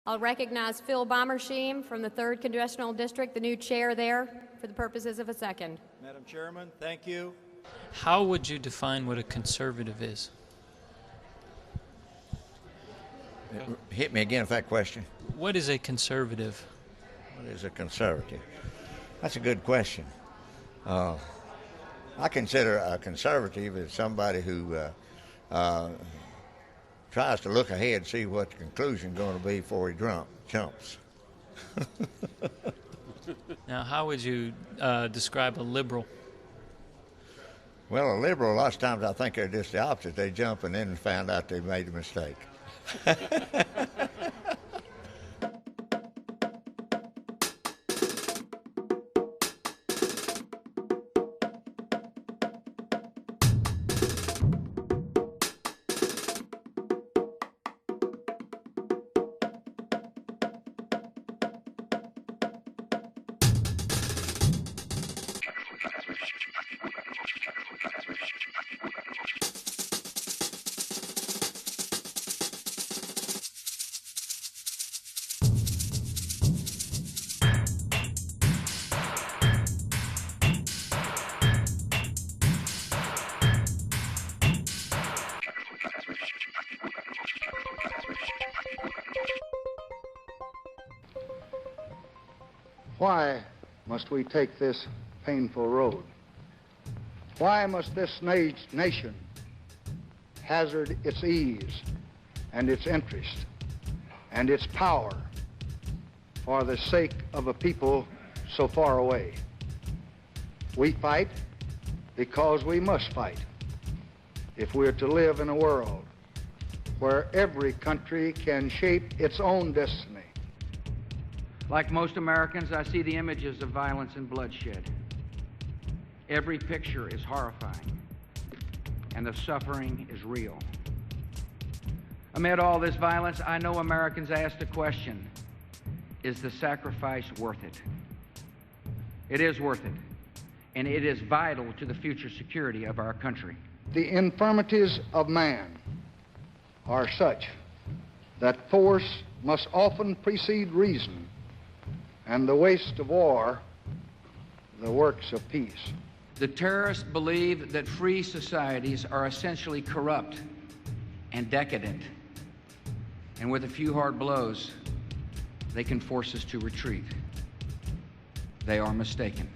I'll recognize Phil Bommersheim from the 3rd Congressional District, the new chair there, for the purposes of a second. Madam Chairman, thank you. How would you define what a conservative is? Hit me again with that question. What is a conservative? What is a conservative? That's a good question. I consider a conservative as somebody who tries to look ahead and see what the conclusion is going to be before he jumps. Now, how would you describe a liberal? Well, a liberal, a lot of times I think they're just the opposite. They jump and then find out they made a mistake. Why must we take this painful road? Why must this nation hazard its ease and its interest and its power for the sake of a people so far away? We fight because we must fight if we're to live in a world where every country can shape its own destiny. Like most Americans, I see the images of violence and bloodshed. Every picture is horrifying, and the suffering is real. Amid all this violence, I know Americans ask the question, is the sacrifice worth it? It is worth it, and it is vital to the future security of our country. The infirmities of man are such that force must often precede reason, and the waste of war, the works of peace. The terrorists believe that free societies are essentially corrupt and decadent, and with a few hard blows, they can force us to retreat. They are mistaken.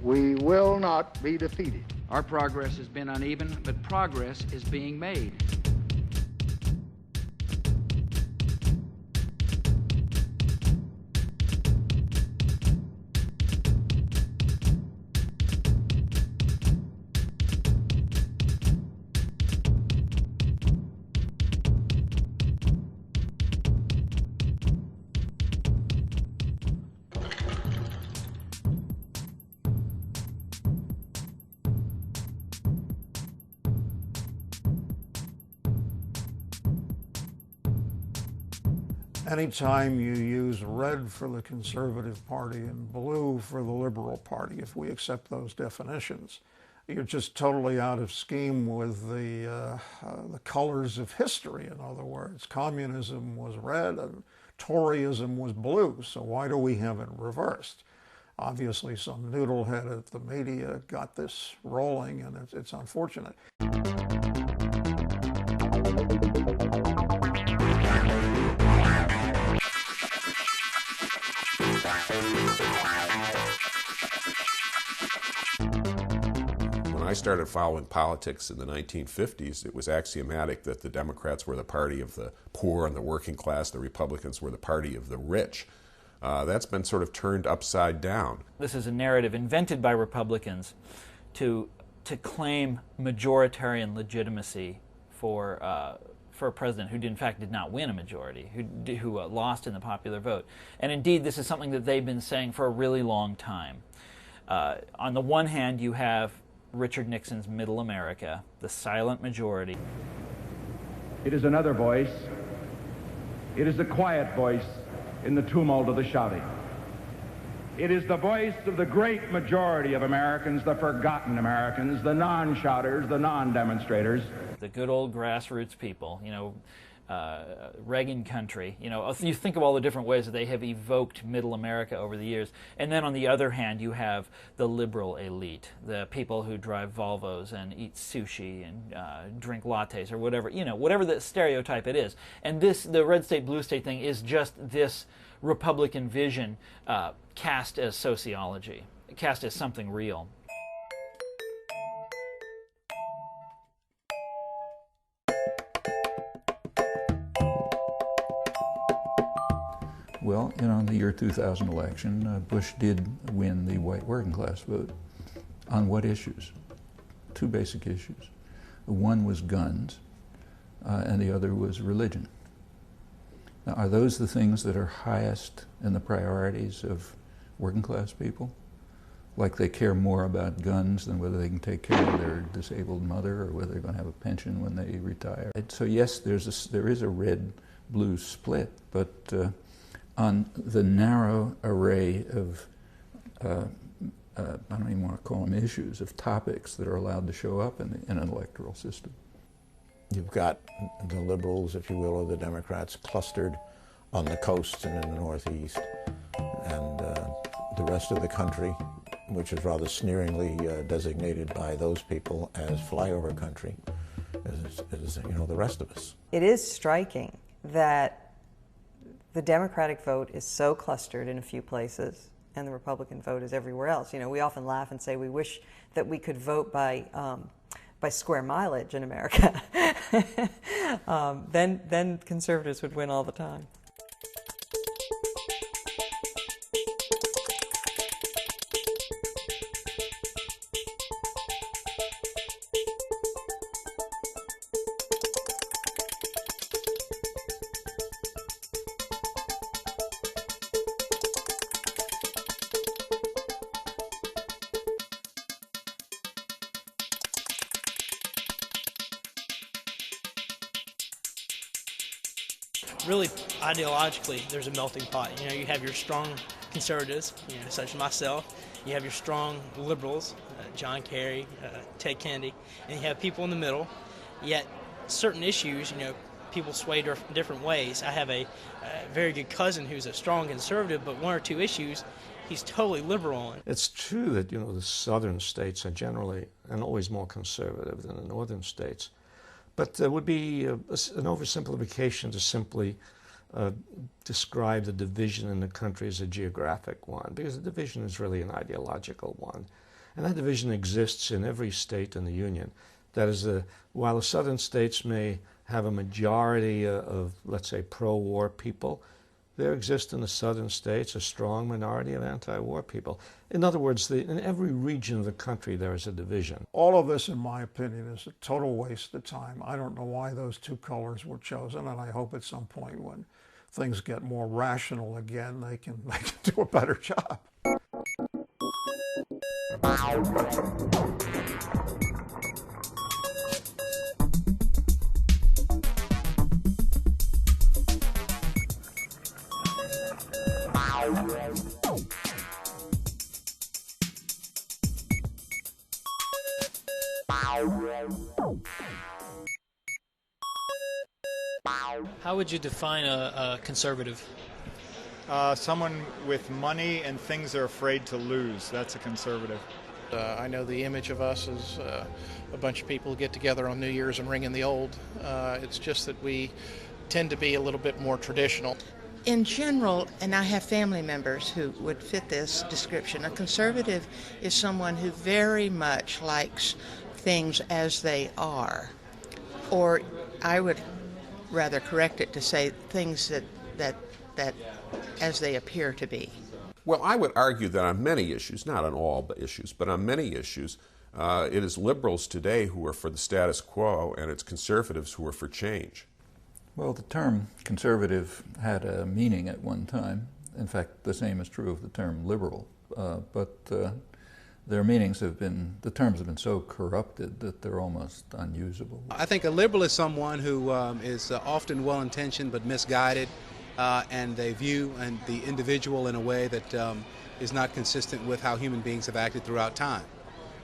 We will not be defeated. Our progress has been uneven, but progress is being made. Anytime you use red for the Conservative Party and blue for the Liberal Party, if we accept those definitions, you're just totally out of scheme with the colors of history. In other words, communism was red and Toryism was blue, so why do we have it reversed? Obviously, some noodlehead at the media got this rolling, and it's unfortunate. When I started following politics in the 1950s, it was axiomatic that the Democrats were the party of the poor and the working class, the Republicans were the party of the rich. That's been sort of turned upside down. This is a narrative invented by Republicans to claim majoritarian legitimacy for a president who, in fact, did not win a majority, who lost in the popular vote. And indeed, this is something that they've been saying for a really long time. On the one hand, you have Richard Nixon's Middle America, the silent majority. It is another voice. It is the quiet voice in the tumult of the shouting. It is the voice of the great majority of Americans, the forgotten Americans, the non-shouters, the non-demonstrators. The good old grassroots people, you know, Reagan country. You know, you think of all the different ways that they have evoked middle America over the years. And then on the other hand, you have the liberal elite, the people who drive Volvos and eat sushi and drink lattes or whatever, you know, whatever the stereotype it is. And this, the red state, blue state thing is just this Republican vision cast as sociology, cast as something real. Well, you know, in the year 2000 election, Bush did win the white working class vote. On what issues? Two basic issues. One was guns, and the other was religion. Now, are those the things that are highest in the priorities of working class people? Like they care more about guns than whether they can take care of their disabled mother or whether they're going to have a pension when they retire. So yes, there is a red-blue split, but on the narrow array of, I don't even want to call them issues, of topics that are allowed to show up in an electoral system. You've got the liberals, if you will, or the Democrats clustered on the coast and in the Northeast, and the rest of the country, which is rather sneeringly designated by those people as flyover country, is you know, the rest of us. It is striking that the Democratic vote is so clustered in a few places, and the Republican vote is everywhere else. You know, we often laugh and say we wish that we could vote by square mileage in America. Then conservatives would win all the time. Really, ideologically, there's a melting pot. You know, you have your strong conservatives, you know, such as myself. You have your strong liberals, John Kerry, Ted Kennedy, and you have people in the middle. Yet, certain issues, you know, people sway different ways. I have a very good cousin who's a strong conservative, but one or two issues he's totally liberal on. It's true that, you know, the southern states are generally and always more conservative than the northern states. But there would be an oversimplification to simply describe the division in the country as a geographic one, because the division is really an ideological one. And that division exists in every state in the Union. That is, while the southern states may have a majority of, let's say, pro-war people, there exists in the southern states a strong minority of anti-war people. In other words, in every region of the country there is a division. All of this, in my opinion, is a total waste of time. I don't know why those two colors were chosen, and I hope at some point when things get more rational again, they can do a better job. How would you define a conservative? Someone with money and things they're afraid to lose. That's a conservative. I know the image of us is a bunch of people who get together on New Year's and ring in the old. It's just that we tend to be a little bit more traditional. In general, and I have family members who would fit this description, a conservative is someone who very much likes things as they are. Or I would rather correct it to say things that as they appear to be. Well, I would argue that on many issues, not on all issues, but on many issues, it is liberals today who are for the status quo, and it's conservatives who are for change. Well, the term conservative had a meaning at one time. In fact, the same is true of the term liberal. But their meanings have been, the terms have been so corrupted that they're almost unusable. I think a liberal is someone who is often well-intentioned but misguided, and they view the individual in a way that is not consistent with how human beings have acted throughout time,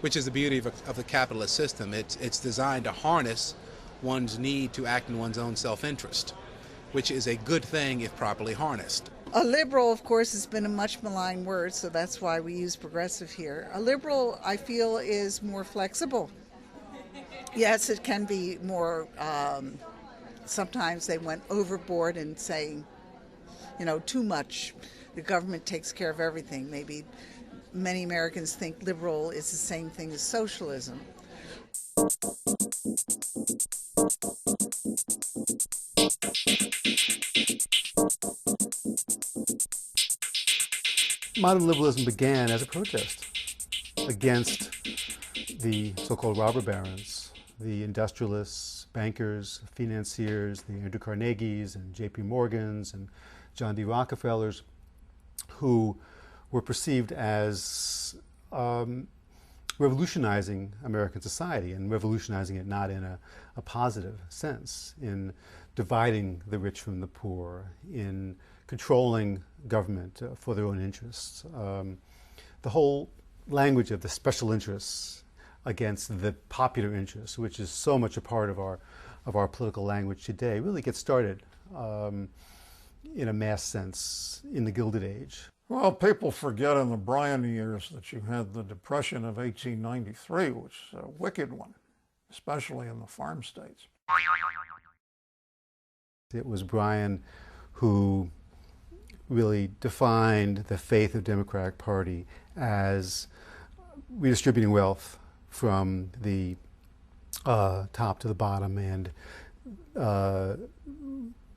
which is the beauty of the capitalist system. It's designed to harness one's need to act in one's own self-interest, which is a good thing if properly harnessed. A liberal, of course, has been a much maligned word, so that's why we use progressive here. A liberal, I feel, is more flexible. Yes, it can be more, sometimes they went overboard in saying, you know, too much. The government takes care of everything. Maybe many Americans think liberal is the same thing as socialism. Modern liberalism began as a protest against the so-called robber barons, the industrialists, bankers, financiers, the Andrew Carnegies and J.P. Morgans and John D. Rockefellers, who were perceived as revolutionizing American society, and revolutionizing it not in a positive sense, in dividing the rich from the poor, in controlling government for their own interests. The whole language of the special interests against the popular interests, which is so much a part of our political language today, really gets started in a mass sense in the Gilded Age. Well, people forget in the Bryan years that you had the Depression of 1893, which is a wicked one, especially in the farm states. It was Bryan who really defined the faith of the Democratic Party as redistributing wealth from the top to the bottom, and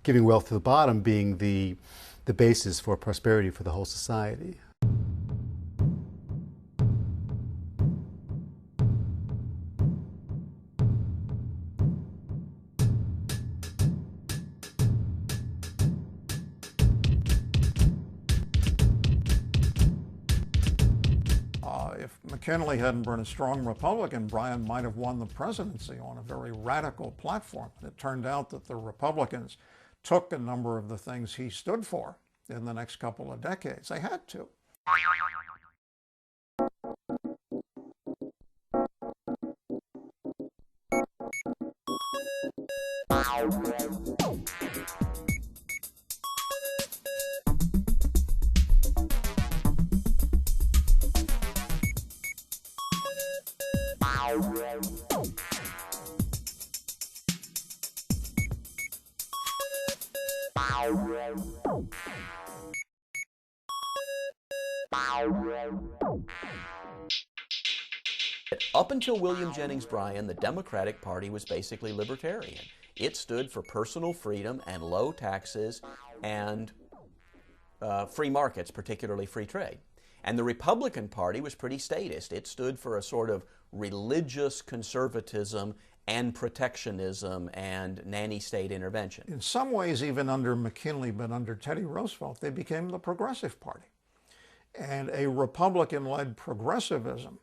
giving wealth to the bottom being the basis for prosperity for the whole society. If McKinley hadn't been a strong Republican, Bryan might have won the presidency on a very radical platform. It turned out that the Republicans took a number of the things he stood for in the next couple of decades. They had to. Up until William Jennings Bryan, the Democratic Party was basically libertarian. It stood for personal freedom and low taxes and free markets, particularly free trade. And the Republican Party was pretty statist. It stood for a sort of religious conservatism and protectionism and nanny state intervention. In some ways, even under McKinley, but under Teddy Roosevelt, they became the Progressive Party. And a Republican-led progressivism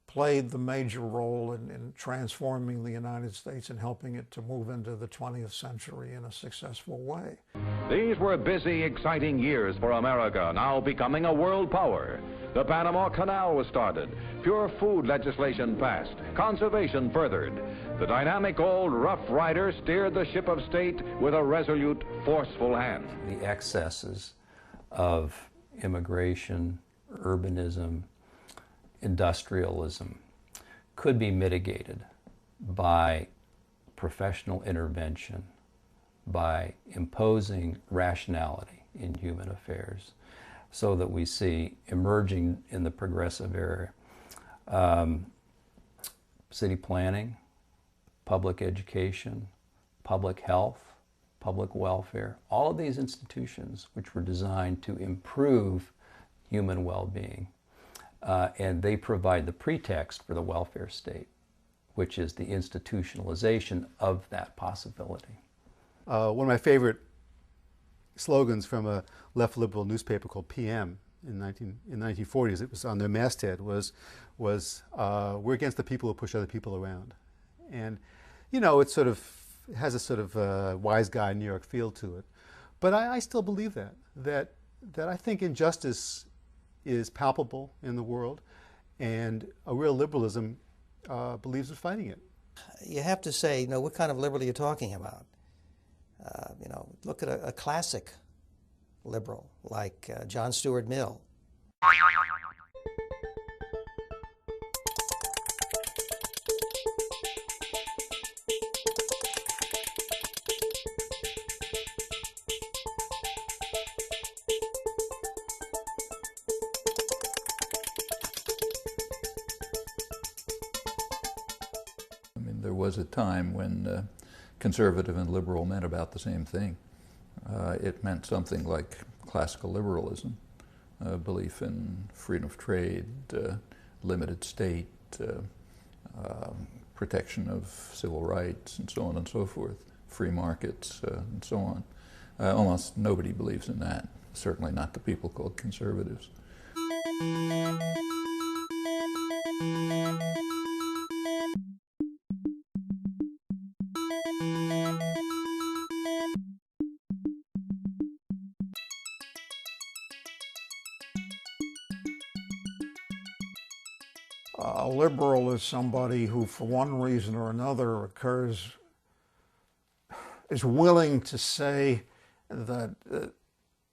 played the major role in transforming the United States and helping it to move into the 20th century in a successful way. These were busy, exciting years for America, now becoming a world power. The Panama Canal was started. Pure food legislation passed. Conservation furthered. The dynamic old Rough Rider steered the ship of state with a resolute, forceful hand. The excesses of immigration, urbanism, industrialism could be mitigated by professional intervention, by imposing rationality in human affairs, so that we see emerging in the progressive era city planning, public education, public health, public welfare, all of these institutions which were designed to improve human well-being. And they provide the pretext for the welfare state, which is the institutionalization of that possibility. One of my favorite slogans from a left liberal newspaper called PM in the 1940s, it was on their masthead, was we're against the people who push other people around. And, you know, it has a sort of wise guy New York feel to it. But I still believe that I think injustice is palpable in the world, and a real liberalism believes in fighting it. You have to say, you know, what kind of liberal are you talking about? Look at a classic liberal like John Stuart Mill. I mean, there was a time when conservative and liberal meant about the same thing. It meant something like classical liberalism, belief in freedom of trade, limited state, protection of civil rights, and so on and so forth, free markets, and so on. Almost nobody believes in that, certainly not the people called conservatives. A liberal is somebody who, for one reason or another, is willing to say that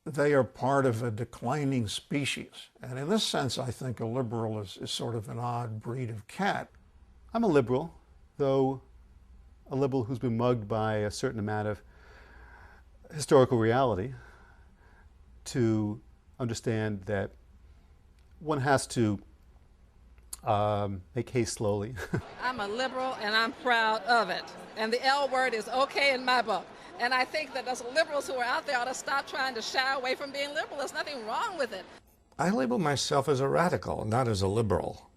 they are part of a declining species. And in this sense, I think a liberal is sort of an odd breed of cat. I'm a liberal, though a liberal who's been mugged by a certain amount of historical reality to understand that one has to make haste slowly. I'm a liberal and I'm proud of it. And the L word is okay in my book. And I think that those liberals who are out there ought to stop trying to shy away from being liberal. There's nothing wrong with it. I label myself as a radical, not as a liberal.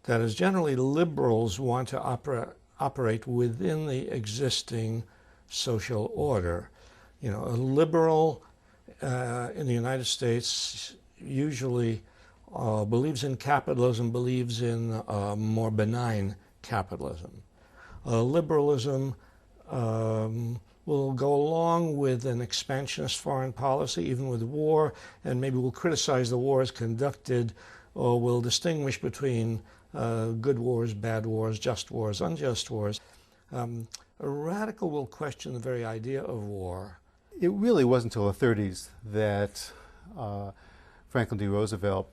That is, generally liberals want to operate within the existing social order. You know, a liberal in the United States usually believes in capitalism, believes in more benign capitalism. Liberalism will go along with an expansionist foreign policy, even with war, and maybe will criticize the wars conducted, or will distinguish between good wars, bad wars, just wars, unjust wars. A radical will question the very idea of war. It really wasn't until the 30s that Franklin D. Roosevelt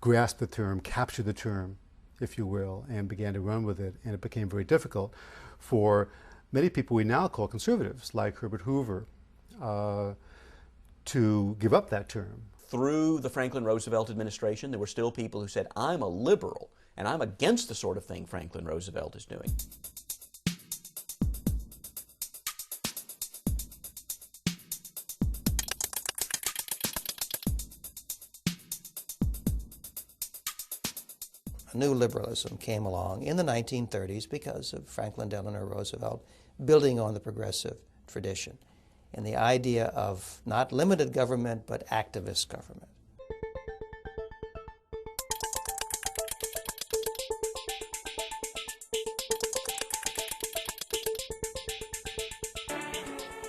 grasped the term, captured the term, if you will, and began to run with it. And it became very difficult for many people we now call conservatives, like Herbert Hoover, to give up that term. Through the Franklin Roosevelt administration, there were still people who said, I'm a liberal, and I'm against the sort of thing Franklin Roosevelt is doing. New liberalism came along in the 1930s because of Franklin Delano Roosevelt building on the progressive tradition and the idea of not limited government but activist government.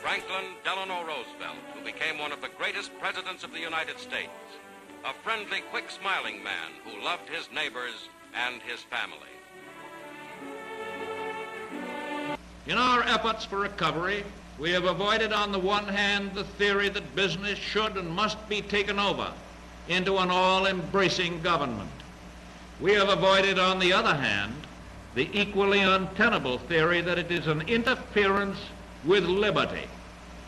Franklin Delano Roosevelt, who became one of the greatest presidents of the United States, a friendly, quick-smiling man who loved his neighbors and his family. In our efforts for recovery, we have avoided on the one hand the theory that business should and must be taken over into an all-embracing government. We have avoided on the other hand the equally untenable theory that it is an interference with liberty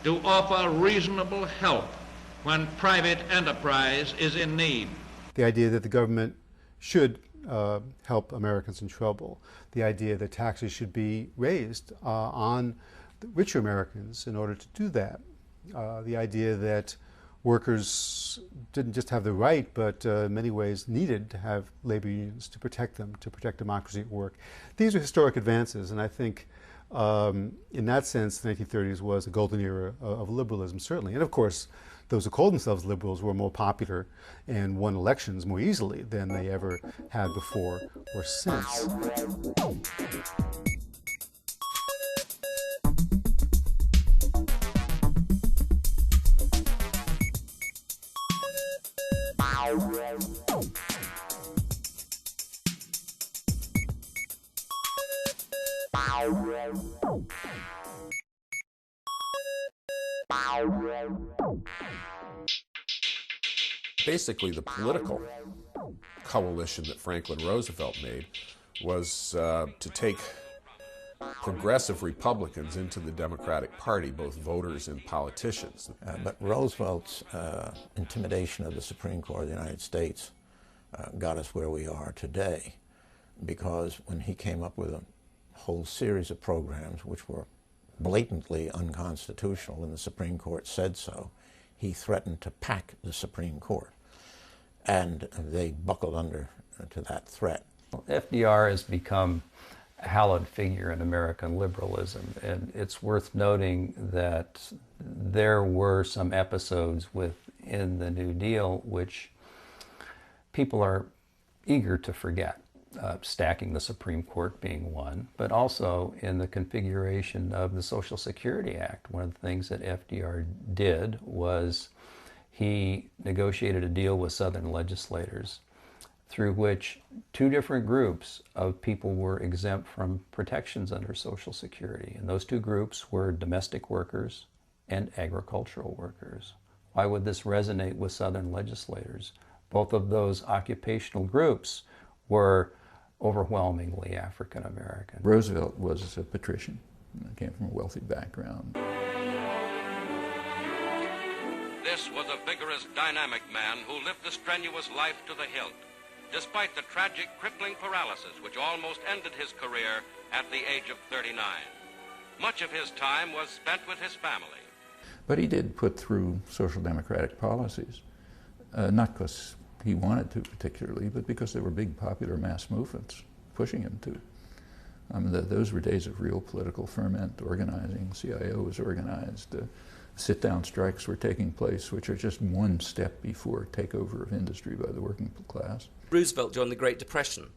to offer reasonable help when private enterprise is in need. The idea that the government should help Americans in trouble, the idea that taxes should be raised on the richer Americans in order to do that, the idea that workers didn't just have the right, but in many ways needed to have labor unions to protect them, to protect democracy at work. These are historic advances, and I think in that sense, the 1930s was a golden era of liberalism, certainly. And of course, those who called themselves liberals were more popular and won elections more easily than they ever had before or since. Basically, the political coalition that Franklin Roosevelt made was to take progressive Republicans into the Democratic Party, both voters and politicians. But Roosevelt's intimidation of the Supreme Court of the United States got us where we are today, because when he came up with a whole series of programs which were blatantly unconstitutional, and the Supreme Court said so, he threatened to pack the Supreme Court, and they buckled under to that threat. FDR has become a hallowed figure in American liberalism, and it's worth noting that there were some episodes within the New Deal which people are eager to forget. Stacking the Supreme Court being one, but also in the configuration of the Social Security Act. One of the things that FDR did was he negotiated a deal with Southern legislators through which two different groups of people were exempt from protections under Social Security. And those two groups were domestic workers and agricultural workers. Why would this resonate with Southern legislators? Both of those occupational groups were overwhelmingly African American. Roosevelt was a patrician, came from a wealthy background. This was a vigorous, dynamic man who lived the strenuous life to the hilt, despite the tragic, crippling paralysis which almost ended his career at the age of 39. Much of his time was spent with his family. But he did put through social democratic policies, not because he wanted to particularly, but because there were big popular mass movements pushing him to. Those were days of real political ferment, organizing. CIO was organized. Sit-down strikes were taking place, which are just one step before takeover of industry by the working class. Roosevelt, during the Great Depression,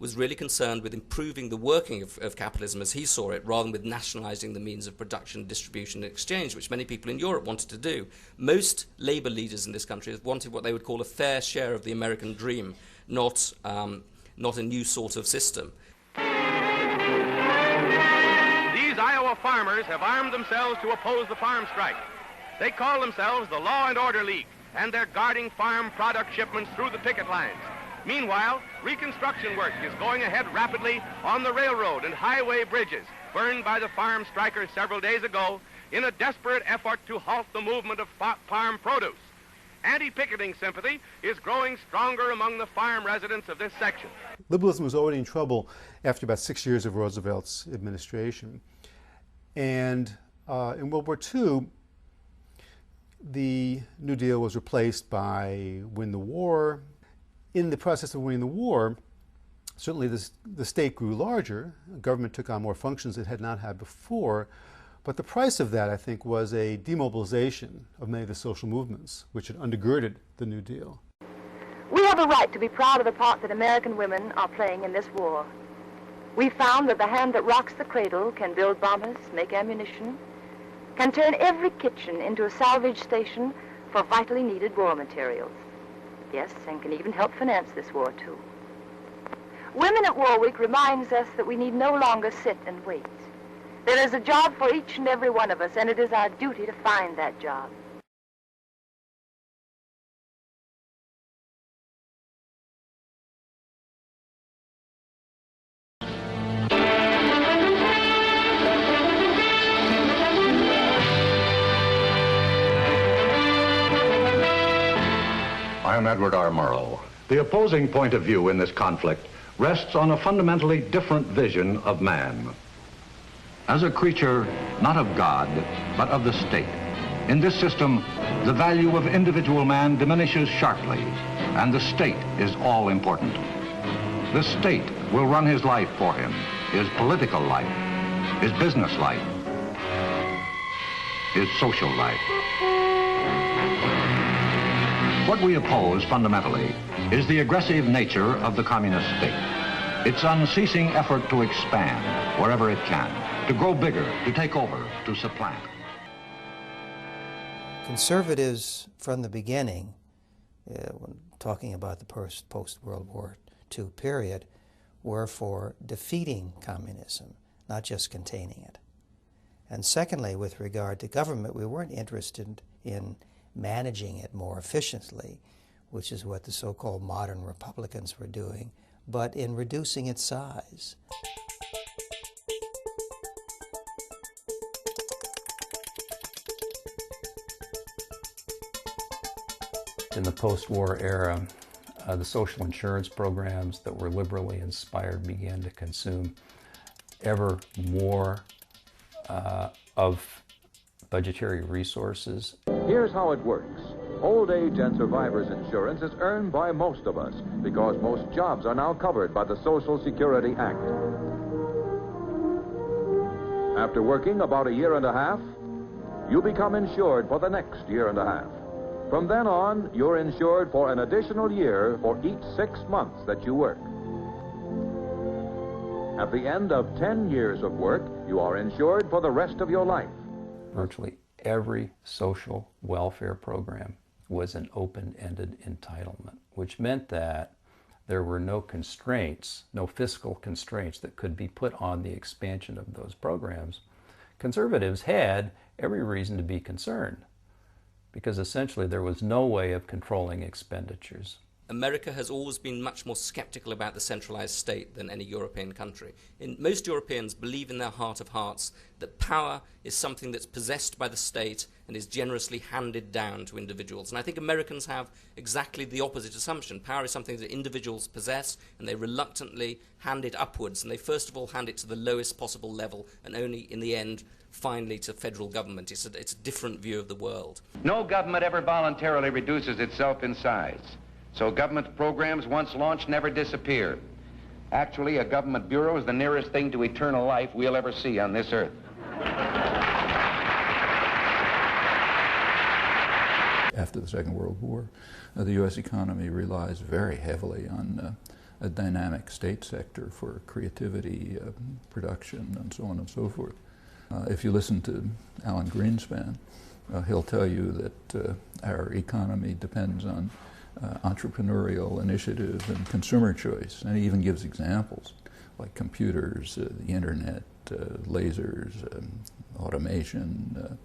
was really concerned with improving the working of capitalism as he saw it, rather than with nationalizing the means of production, distribution, and exchange, which many people in Europe wanted to do. Most labor leaders in this country wanted what they would call a fair share of the American dream, not a new sort of system. These Iowa farmers have armed themselves to oppose the farm strike. They call themselves the Law and Order League, and they're guarding farm product shipments through the picket lines. Meanwhile, reconstruction work is going ahead rapidly on the railroad and highway bridges burned by the farm strikers several days ago in a desperate effort to halt the movement of farm produce. Anti-picketing sympathy is growing stronger among the farm residents of this section. Liberalism was already in trouble after about 6 years of Roosevelt's administration. And in World War II, the New Deal was replaced by Win the War. In the process of winning the war, certainly the state grew larger. The government took on more functions it had not had before. But the price of that, I think, was a demobilization of many of the social movements which had undergirded the New Deal. We have a right to be proud of the part that American women are playing in this war. We found that the hand that rocks the cradle can build bombers, make ammunition, can turn every kitchen into a salvage station for vitally needed war materials. Yes, and can even help finance this war, too. Women at War Week reminds us that we need no longer sit and wait. There is a job for each and every one of us, and it is our duty to find that job. I am Edward R. Murrow. The opposing point of view in this conflict rests on a fundamentally different vision of man. As a creature not of God, but of the state. In this system, the value of individual man diminishes sharply, and the state is all important. The state will run his life for him, his political life, his business life, his social life. What we oppose fundamentally is the aggressive nature of the communist state. Its unceasing effort to expand wherever it can, to grow bigger, to take over, to supplant. Conservatives from the beginning, when talking about the post-World War II period, were for defeating communism, not just containing it. And secondly, with regard to government, we weren't interested in managing it more efficiently, which is what the so-called modern Republicans were doing, but in reducing its size. In the post-war era, the social insurance programs that were liberally inspired began to consume ever more of budgetary resources. Here's how it works. Old age and survivors insurance is earned by most of us because most jobs are now covered by the Social Security Act. After working about a year and a half, you become insured for the next year and a half. From then on, you're insured for an additional year for each 6 months that you work. At the end of 10 years of work, you are insured for the rest of your life. Virtually every social welfare program was an open-ended entitlement, which meant that there were no constraints, no fiscal constraints that could be put on the expansion of those programs. Conservatives had every reason to be concerned, because essentially there was no way of controlling expenditures. America has always been much more skeptical about the centralized state than any European country. Most Europeans believe in their heart of hearts that power is something that's possessed by the state and is generously handed down to individuals. And I think Americans have exactly the opposite assumption. Power is something that individuals possess, and they reluctantly hand it upwards. And they first of all hand it to the lowest possible level, and only in the end, finally, to federal government. It's a different view of the world. No government ever voluntarily reduces itself in size. So government programs once launched never disappear. Actually, a government bureau is the nearest thing to eternal life we'll ever see on this earth. After the Second World War, the U.S. economy relies very heavily on a dynamic state sector for creativity, production, and so on and so forth. If you listen to Alan Greenspan, he'll tell you that our economy depends on entrepreneurial initiative and consumer choice, and he even gives examples like computers, the internet, lasers, automation,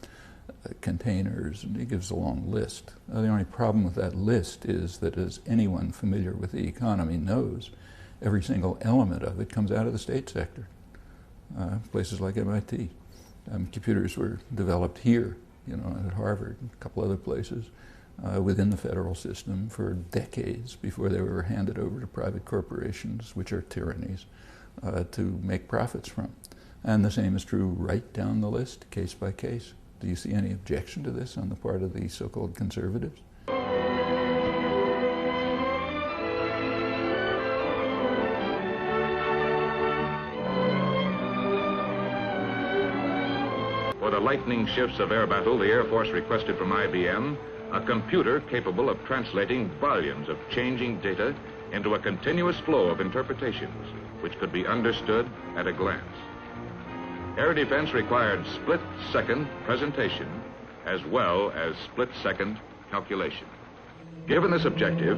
containers, and he gives a long list. The only problem with that list is that, as anyone familiar with the economy knows, every single element of it comes out of the state sector. Places like MIT. Computers were developed here, at Harvard, a couple other places, within the federal system for decades before they were handed over to private corporations, which are tyrannies, to make profits from. And the same is true right down the list, case by case. Do you see any objection to this on the part of the so-called conservatives? For the lightning shifts of air battle, the Air Force requested from IBM a computer capable of translating volumes of changing data into a continuous flow of interpretations, which could be understood at a glance. Air defense required split-second presentation as well as split-second calculation. Given this objective,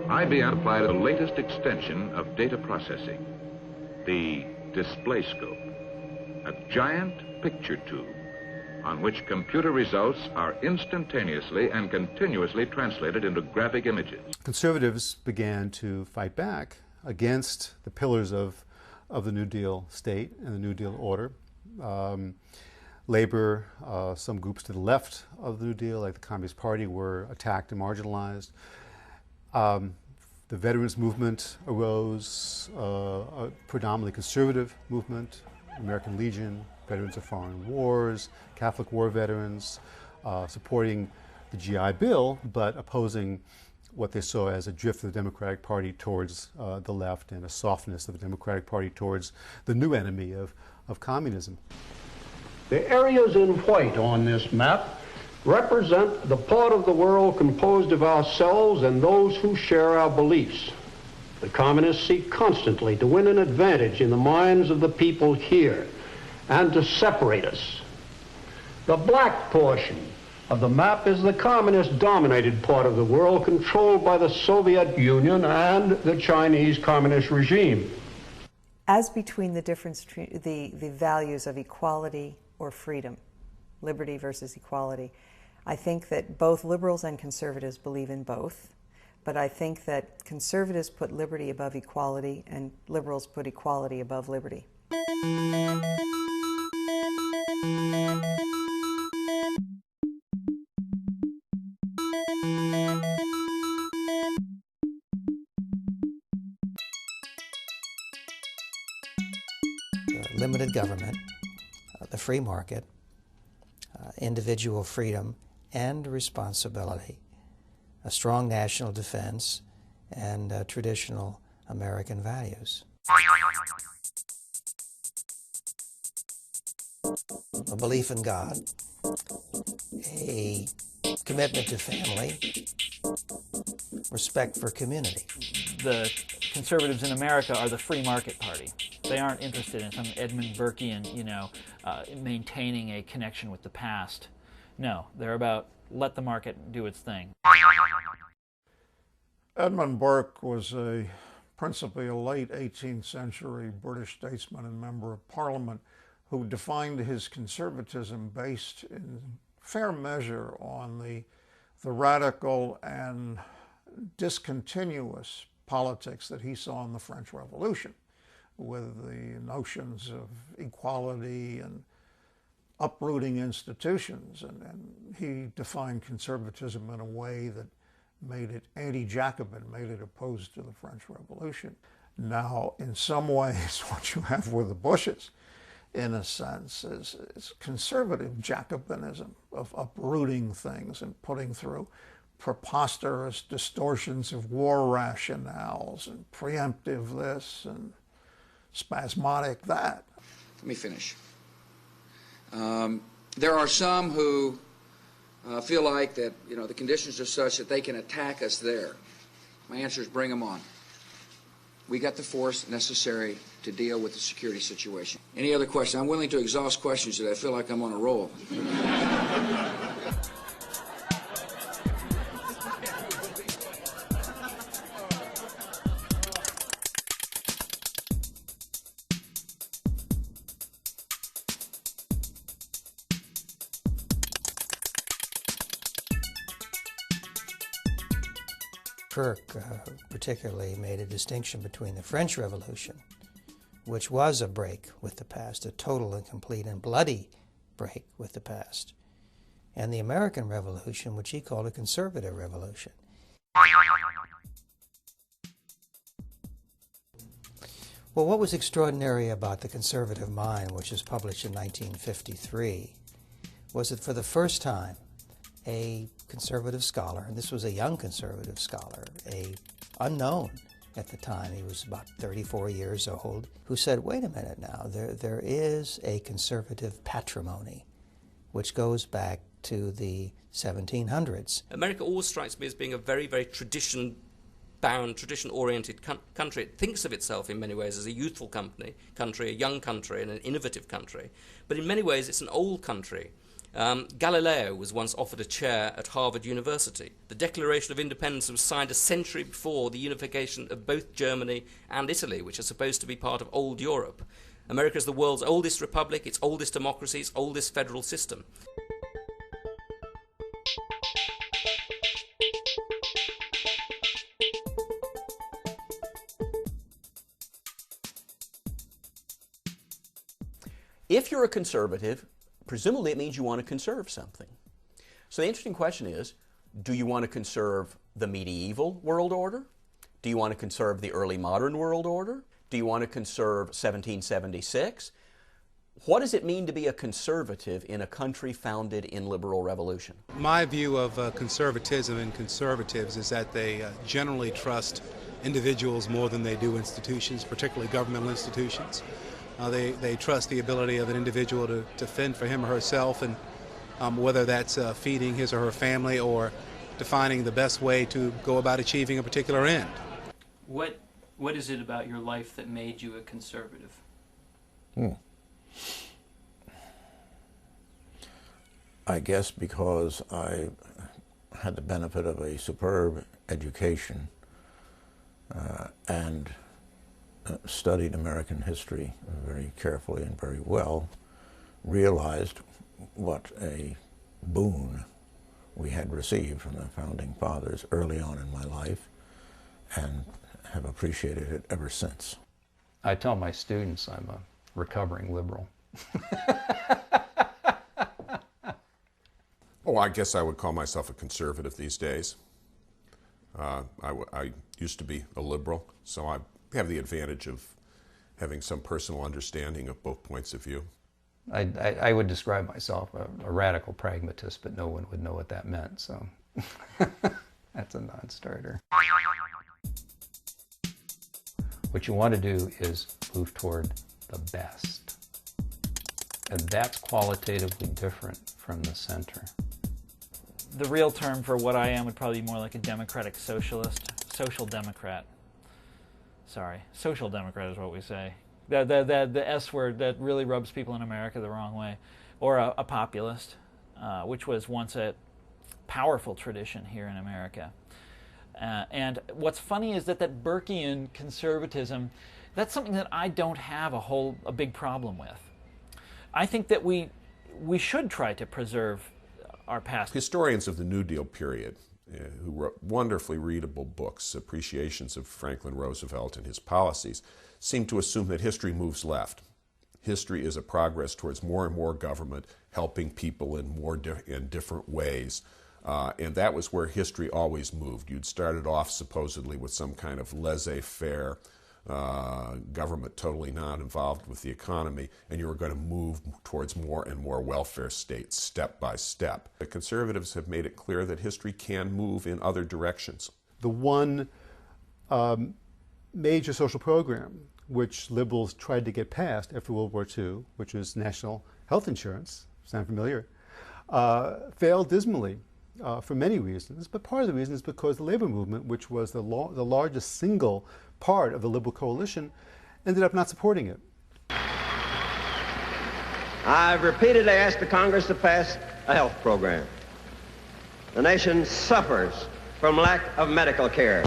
IBM applied the latest extension of data processing, the display scope, a giant picture tube on which computer results are instantaneously and continuously translated into graphic images. Conservatives began to fight back against the pillars of the New Deal state and the New Deal order. Labor, some groups to the left of the New Deal, like the Communist Party, were attacked and marginalized. The veterans movement arose, a predominantly conservative movement, American Legion, Veterans of Foreign Wars, Catholic War veterans, supporting the GI Bill, but opposing what they saw as a drift of the Democratic Party towards the left and a softness of the Democratic Party towards the new enemy of communism. The areas in white on this map represent the part of the world composed of ourselves and those who share our beliefs. The communists seek constantly to win an advantage in the minds of the people here and to separate us. The black portion of the map is the communist-dominated part of the world controlled by the Soviet Union and the Chinese Communist regime. As between the difference between the values of equality or freedom, liberty versus equality. I think that both liberals and conservatives believe in both, but I think that conservatives put liberty above equality and liberals put equality above liberty. Limited government, the free market, individual freedom and responsibility, a strong national defense, and traditional American values. A belief in God, a commitment to family, respect for community. The conservatives in America are the free market party. They aren't interested in some Edmund Burkean, maintaining a connection with the past. No, they're about let the market do its thing. Edmund Burke was principally a late 18th century British statesman and member of Parliament who defined his conservatism based in fair measure on the radical and discontinuous politics that he saw in the French Revolution, with the notions of equality and uprooting institutions. And he defined conservatism in a way that made it anti-Jacobin, made it opposed to the French Revolution. Now, in some ways, what you have with the Bushes, in a sense, is conservative Jacobinism of uprooting things and putting through preposterous distortions of war rationales and preemptive this and spasmodic that. Let me finish. There are some who feel like that, the conditions are such that they can attack us there. My answer is bring them on. We got the force necessary to deal with the security situation. Any other questions? I'm willing to exhaust questions today. I feel like I'm on a roll. Burke particularly made a distinction between the French Revolution, which was a break with the past, a total and complete and bloody break with the past, and the American Revolution, which he called a conservative revolution. Well, what was extraordinary about The Conservative Mind, which was published in 1953, was that for the first time, a conservative scholar, and this was a young conservative scholar, unknown at the time, he was about 34 years old, who said, wait a minute now, there is a conservative patrimony which goes back to the 1700s. America always strikes me as being a very, very tradition-bound, tradition-oriented country. It thinks of itself in many ways as a youthful country, a young country, and an innovative country. But in many ways, it's an old country. Galileo was once offered a chair at Harvard University. The Declaration of Independence was signed a century before the unification of both Germany and Italy, which are supposed to be part of old Europe. America is the world's oldest republic, its oldest democracy, its oldest federal system. If you're a conservative, presumably it means you want to conserve something. So the interesting question is, do you want to conserve the medieval world order? Do you want to conserve the early modern world order? Do you want to conserve 1776? What does it mean to be a conservative in a country founded in liberal revolution? My view of conservatism and conservatives is that they generally trust individuals more than they do institutions, particularly governmental institutions. They trust the ability of an individual to fend for him or herself, and whether that's feeding his or her family or defining the best way to go about achieving a particular end. What is it about your life that made you a conservative? I guess because I had the benefit of a superb education and studied American history very carefully and very well, realized what a boon we had received from the Founding Fathers early on in my life, and have appreciated it ever since. I tell my students I'm a recovering liberal. Oh, I guess I would call myself a conservative these days. I used to be a liberal, so I have the advantage of having some personal understanding of both points of view. I would describe myself a radical pragmatist, but no one would know what that meant, so that's a non-starter. What you want to do is move toward the best. And that's qualitatively different from the center. The real term for what I am would probably be more like a democratic socialist, social democrat. Sorry, social democrat is what we say. The S word that really rubs people in America the wrong way. Or a populist, which was once a powerful tradition here in America. And what's funny is that Burkean conservatism, that's something that I don't have a big problem with. I think that we should try to preserve our past. Historians of the New Deal period, who wrote wonderfully readable books, appreciations of Franklin Roosevelt and his policies, seem to assume that history moves left. History is a progress towards more and more government helping people in different ways. And that was where history always moved. You'd started off supposedly with some kind of laissez-faire government totally not involved with the economy, and you were going to move towards more and more welfare states step by step. The conservatives have made it clear that history can move in other directions. The one major social program which liberals tried to get passed after World War II, which was national health insurance, sound familiar, failed dismally. For many reasons, but part of the reason is because the labor movement, which was the largest single part of the liberal coalition, ended up not supporting it. I've repeatedly asked the Congress to pass a health program. The nation suffers from lack of medical care.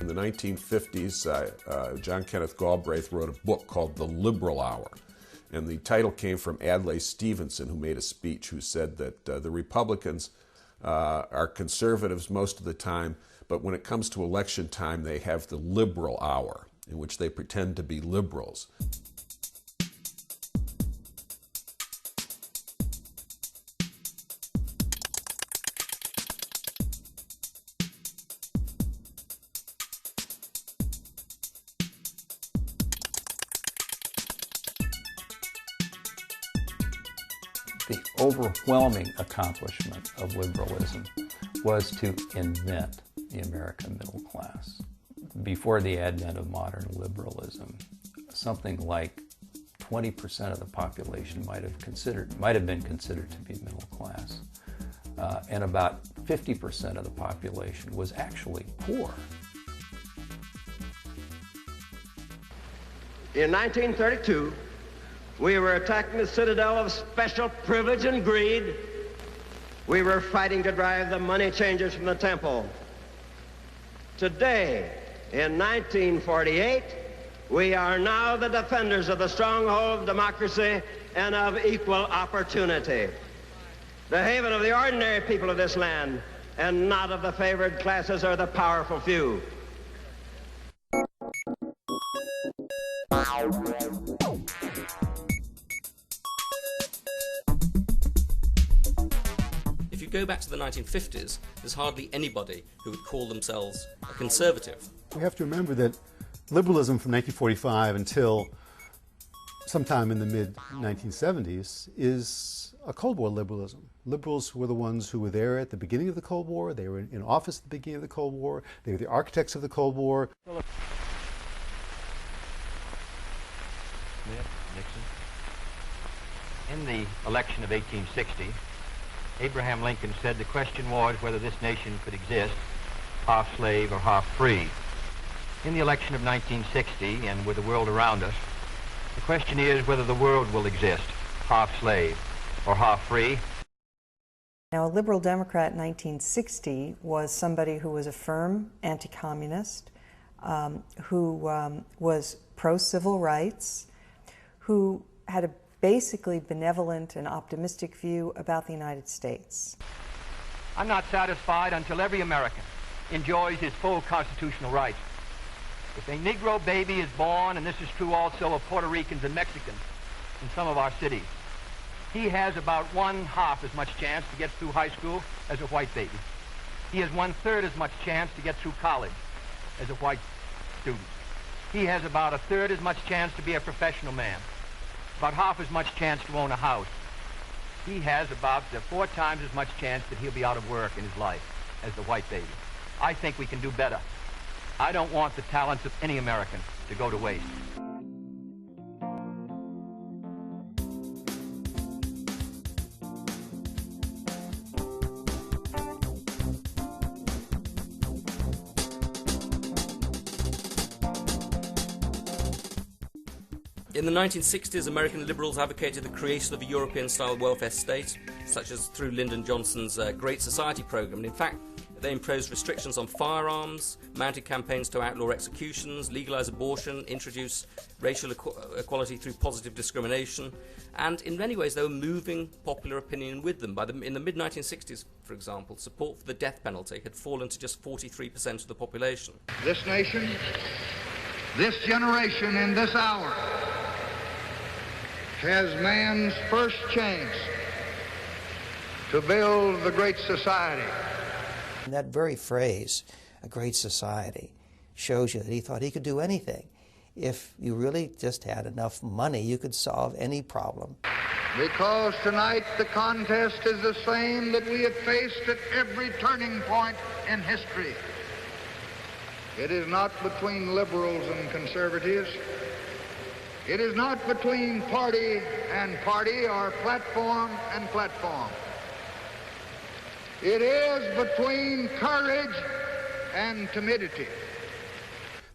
In the 1950s, John Kenneth Galbraith wrote a book called The Liberal Hour. And the title came from Adlai Stevenson, who made a speech, who said that the Republicans are conservatives most of the time, but when it comes to election time, they have the liberal hour, in which they pretend to be liberals. The overwhelming accomplishment of liberalism was to invent the American middle class. Before the advent of modern liberalism, something like 20% of the population might have been considered to be middle class, and about 50% of the population was actually poor. In 1932, we were attacking the citadel of special privilege and greed. We were fighting to drive the money changers from the temple. Today, in 1948, we are now the defenders of the stronghold of democracy and of equal opportunity. The haven of the ordinary people of this land, and not of the favored classes or the powerful few. If you go back to the 1950s, there's hardly anybody who would call themselves a conservative. We have to remember that liberalism from 1945 until sometime in the mid-1970s is a Cold War liberalism. Liberals were the ones who were there at the beginning of the Cold War. They were in office at the beginning of the Cold War. They were the architects of the Cold War. Nixon. In the election of 1860, Abraham Lincoln said the question was whether this nation could exist half slave or half free. In the election of 1960, and with the world around us, the question is whether the world will exist half slave or half free. Now, a liberal Democrat in 1960 was somebody who was a firm anti-communist, who was pro-civil rights, who had a basically benevolent and optimistic view about the United States. I'm not satisfied until every American enjoys his full constitutional rights. If a Negro baby is born, and this is true also of Puerto Ricans and Mexicans in some of our cities, he has about 1/2 as much chance to get through high school as a white baby. He has 1/3 as much chance to get through college as a white student. He has about 1/3 as much chance to be a professional man, about 1/2 as much chance to own a house. He has about 4 times as much chance that he'll be out of work in his life as the white baby. I think we can do better. I don't want the talents of any American to go to waste. In the 1960s, American liberals advocated the creation of a European-style welfare state, such as through Lyndon Johnson's Great Society program. And in fact, they imposed restrictions on firearms, mounted campaigns to outlaw executions, legalize abortion, introduce racial equality through positive discrimination, and in many ways they were moving popular opinion with them. In the mid-1960s, for example, support for the death penalty had fallen to just 43% of the population. This nation, this generation, in this hour, has man's first chance to build the great society. And that very phrase, a great society, shows you that he thought he could do anything. If you really just had enough money, you could solve any problem. Because tonight the contest is the same that we have faced at every turning point in history. It is not between liberals and conservatives. It is not between party and party or platform and platform. It is between courage and timidity.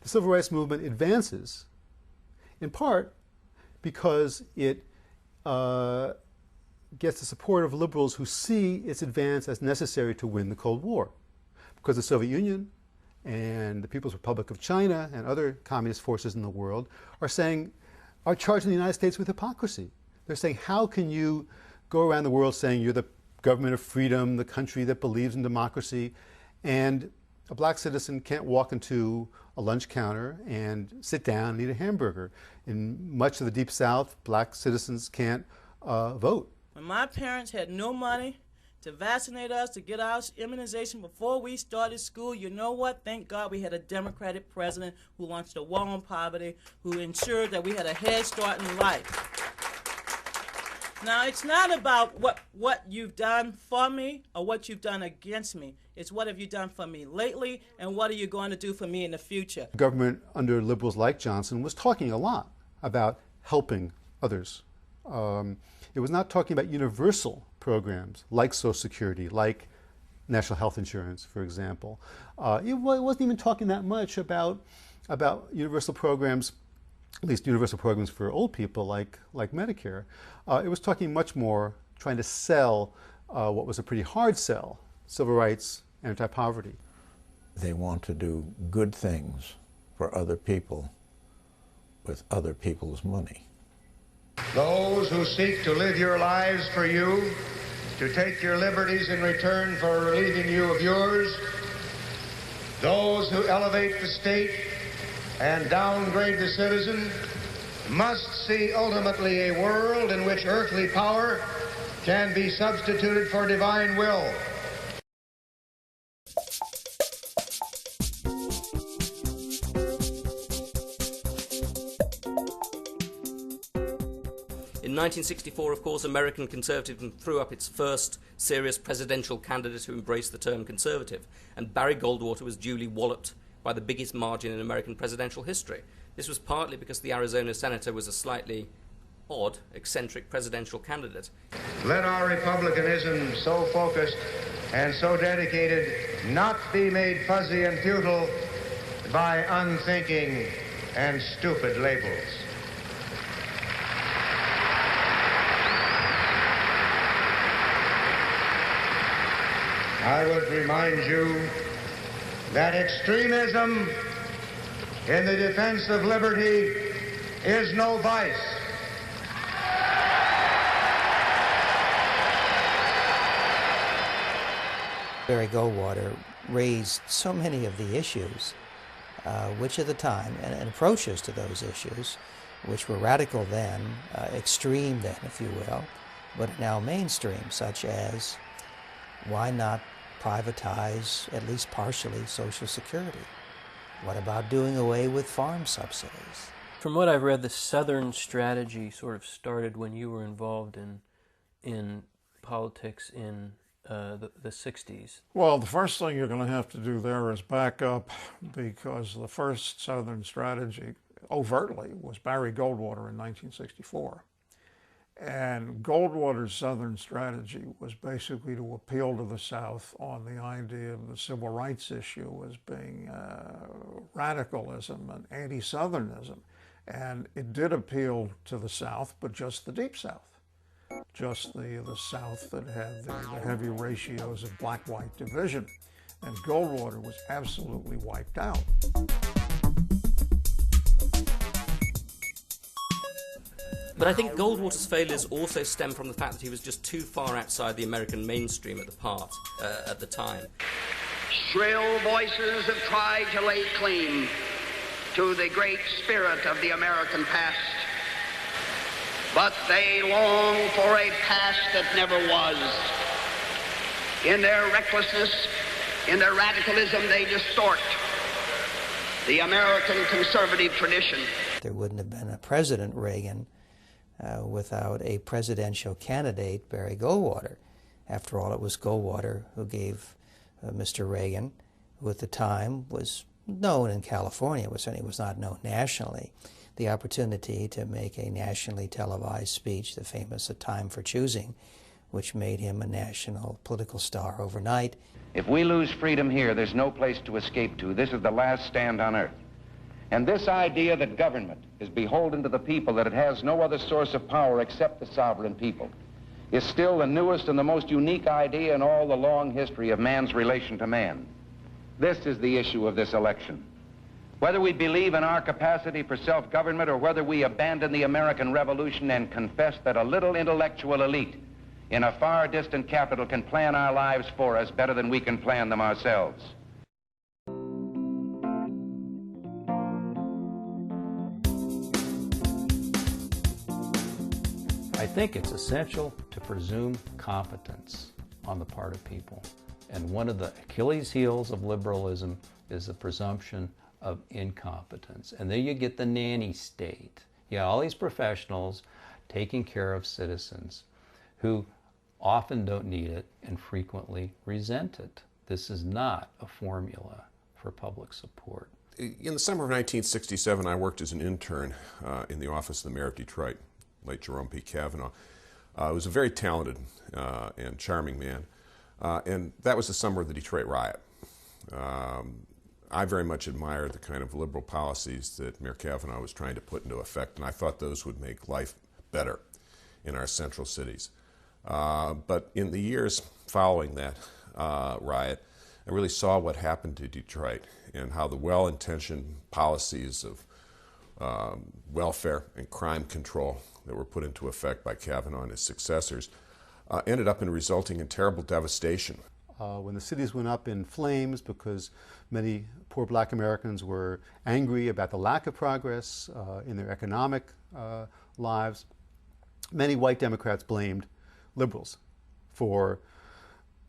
The civil rights movement advances in part because it gets the support of liberals who see its advance as necessary to win the Cold War. Because the Soviet Union and the People's Republic of China and other communist forces in the world are charging the United States with hypocrisy. They're saying, how can you go around the world saying you're the government of freedom, the country that believes in democracy, and a black citizen can't walk into a lunch counter and sit down and eat a hamburger. In much of the Deep South, black citizens can't vote. When my parents had no money to vaccinate us, to get our immunization before we started school, you know what? Thank God we had a Democratic president who launched a war on poverty, who ensured that we had a head start in life. Now, it's not about what you've done for me or what you've done against me. It's what have you done for me lately and what are you going to do for me in the future. The government under liberals like Johnson was talking a lot about helping others. It was not talking about universal programs like Social Security, like national health insurance, for example. It wasn't even talking that much about universal programs, at least universal programs for old people like Medicare. It was talking much more, trying to sell what was a pretty hard sell, civil rights, anti-poverty. They want to do good things for other people with other people's money. Those who seek to live your lives for you, to take your liberties in return for relieving you of yours, those who elevate the state and downgrade the citizen, must see ultimately a world in which earthly power can be substituted for divine will. In 1964, of course, American conservatism threw up its first serious presidential candidate who embraced the term conservative, and Barry Goldwater was duly walloped by the biggest margin in American presidential history. This was partly because the Arizona senator was a slightly odd, eccentric presidential candidate. Let our republicanism, so focused and so dedicated, not be made fuzzy and futile by unthinking and stupid labels. I would remind you that extremism in the defense of liberty is no vice. Barry Goldwater raised so many of the issues, which at the time, and approaches to those issues, which were radical then, extreme then, if you will, but now mainstream, such as why not privatize, at least partially, Social Security? What about doing away with farm subsidies? From what I've read, the Southern strategy sort of started when you were involved in politics in the 60s. Well, the first thing you're going to have to do there is back up, because the first Southern strategy overtly was Barry Goldwater in 1964. And Goldwater's Southern strategy was basically to appeal to the South on the idea of the civil rights issue as being radicalism and anti-Southernism. And it did appeal to the South, but just the Deep South. Just the South that had the heavy ratios of black-white division. And Goldwater was absolutely wiped out. But I think Goldwater's failures also stem from the fact that he was just too far outside the American mainstream at the time. Shrill voices have tried to lay claim to the great spirit of the American past, but they long for a past that never was. In their recklessness, in their radicalism, they distort the American conservative tradition. There wouldn't have been a President Reagan without a presidential candidate, Barry Goldwater. After all, it was Goldwater who gave Mr. Reagan, who at the time was known in California, but certainly was not known nationally, the opportunity to make a nationally televised speech, the famous A Time for Choosing, which made him a national political star overnight. If we lose freedom here, there's no place to escape to. This is the last stand on earth. And this idea that government is beholden to the people, that it has no other source of power except the sovereign people, is still the newest and the most unique idea in all the long history of man's relation to man. This is the issue of this election. Whether we believe in our capacity for self-government or whether we abandon the American Revolution and confess that a little intellectual elite in a far distant capital can plan our lives for us better than we can plan them ourselves. I think it's essential to presume competence on the part of people. And one of the Achilles heels of liberalism is the presumption of incompetence. And then you get the nanny state. You got all these professionals taking care of citizens who often don't need it and frequently resent it. This is not a formula for public support. In the summer of 1967, I worked as an intern in the office of the mayor of Detroit, late Jerome P. Kavanaugh. He was a very talented and charming man. And that was the summer of the Detroit riot. I very much admired the kind of liberal policies that Mayor Kavanaugh was trying to put into effect, and I thought those would make life better in our central cities. But in the years following that riot, I really saw what happened to Detroit and how the well-intentioned policies of welfare and crime control that were put into effect by Kavanaugh and his successors ended up in resulting in terrible devastation. When the cities went up in flames because many poor black Americans were angry about the lack of progress in their economic lives, many white Democrats blamed liberals for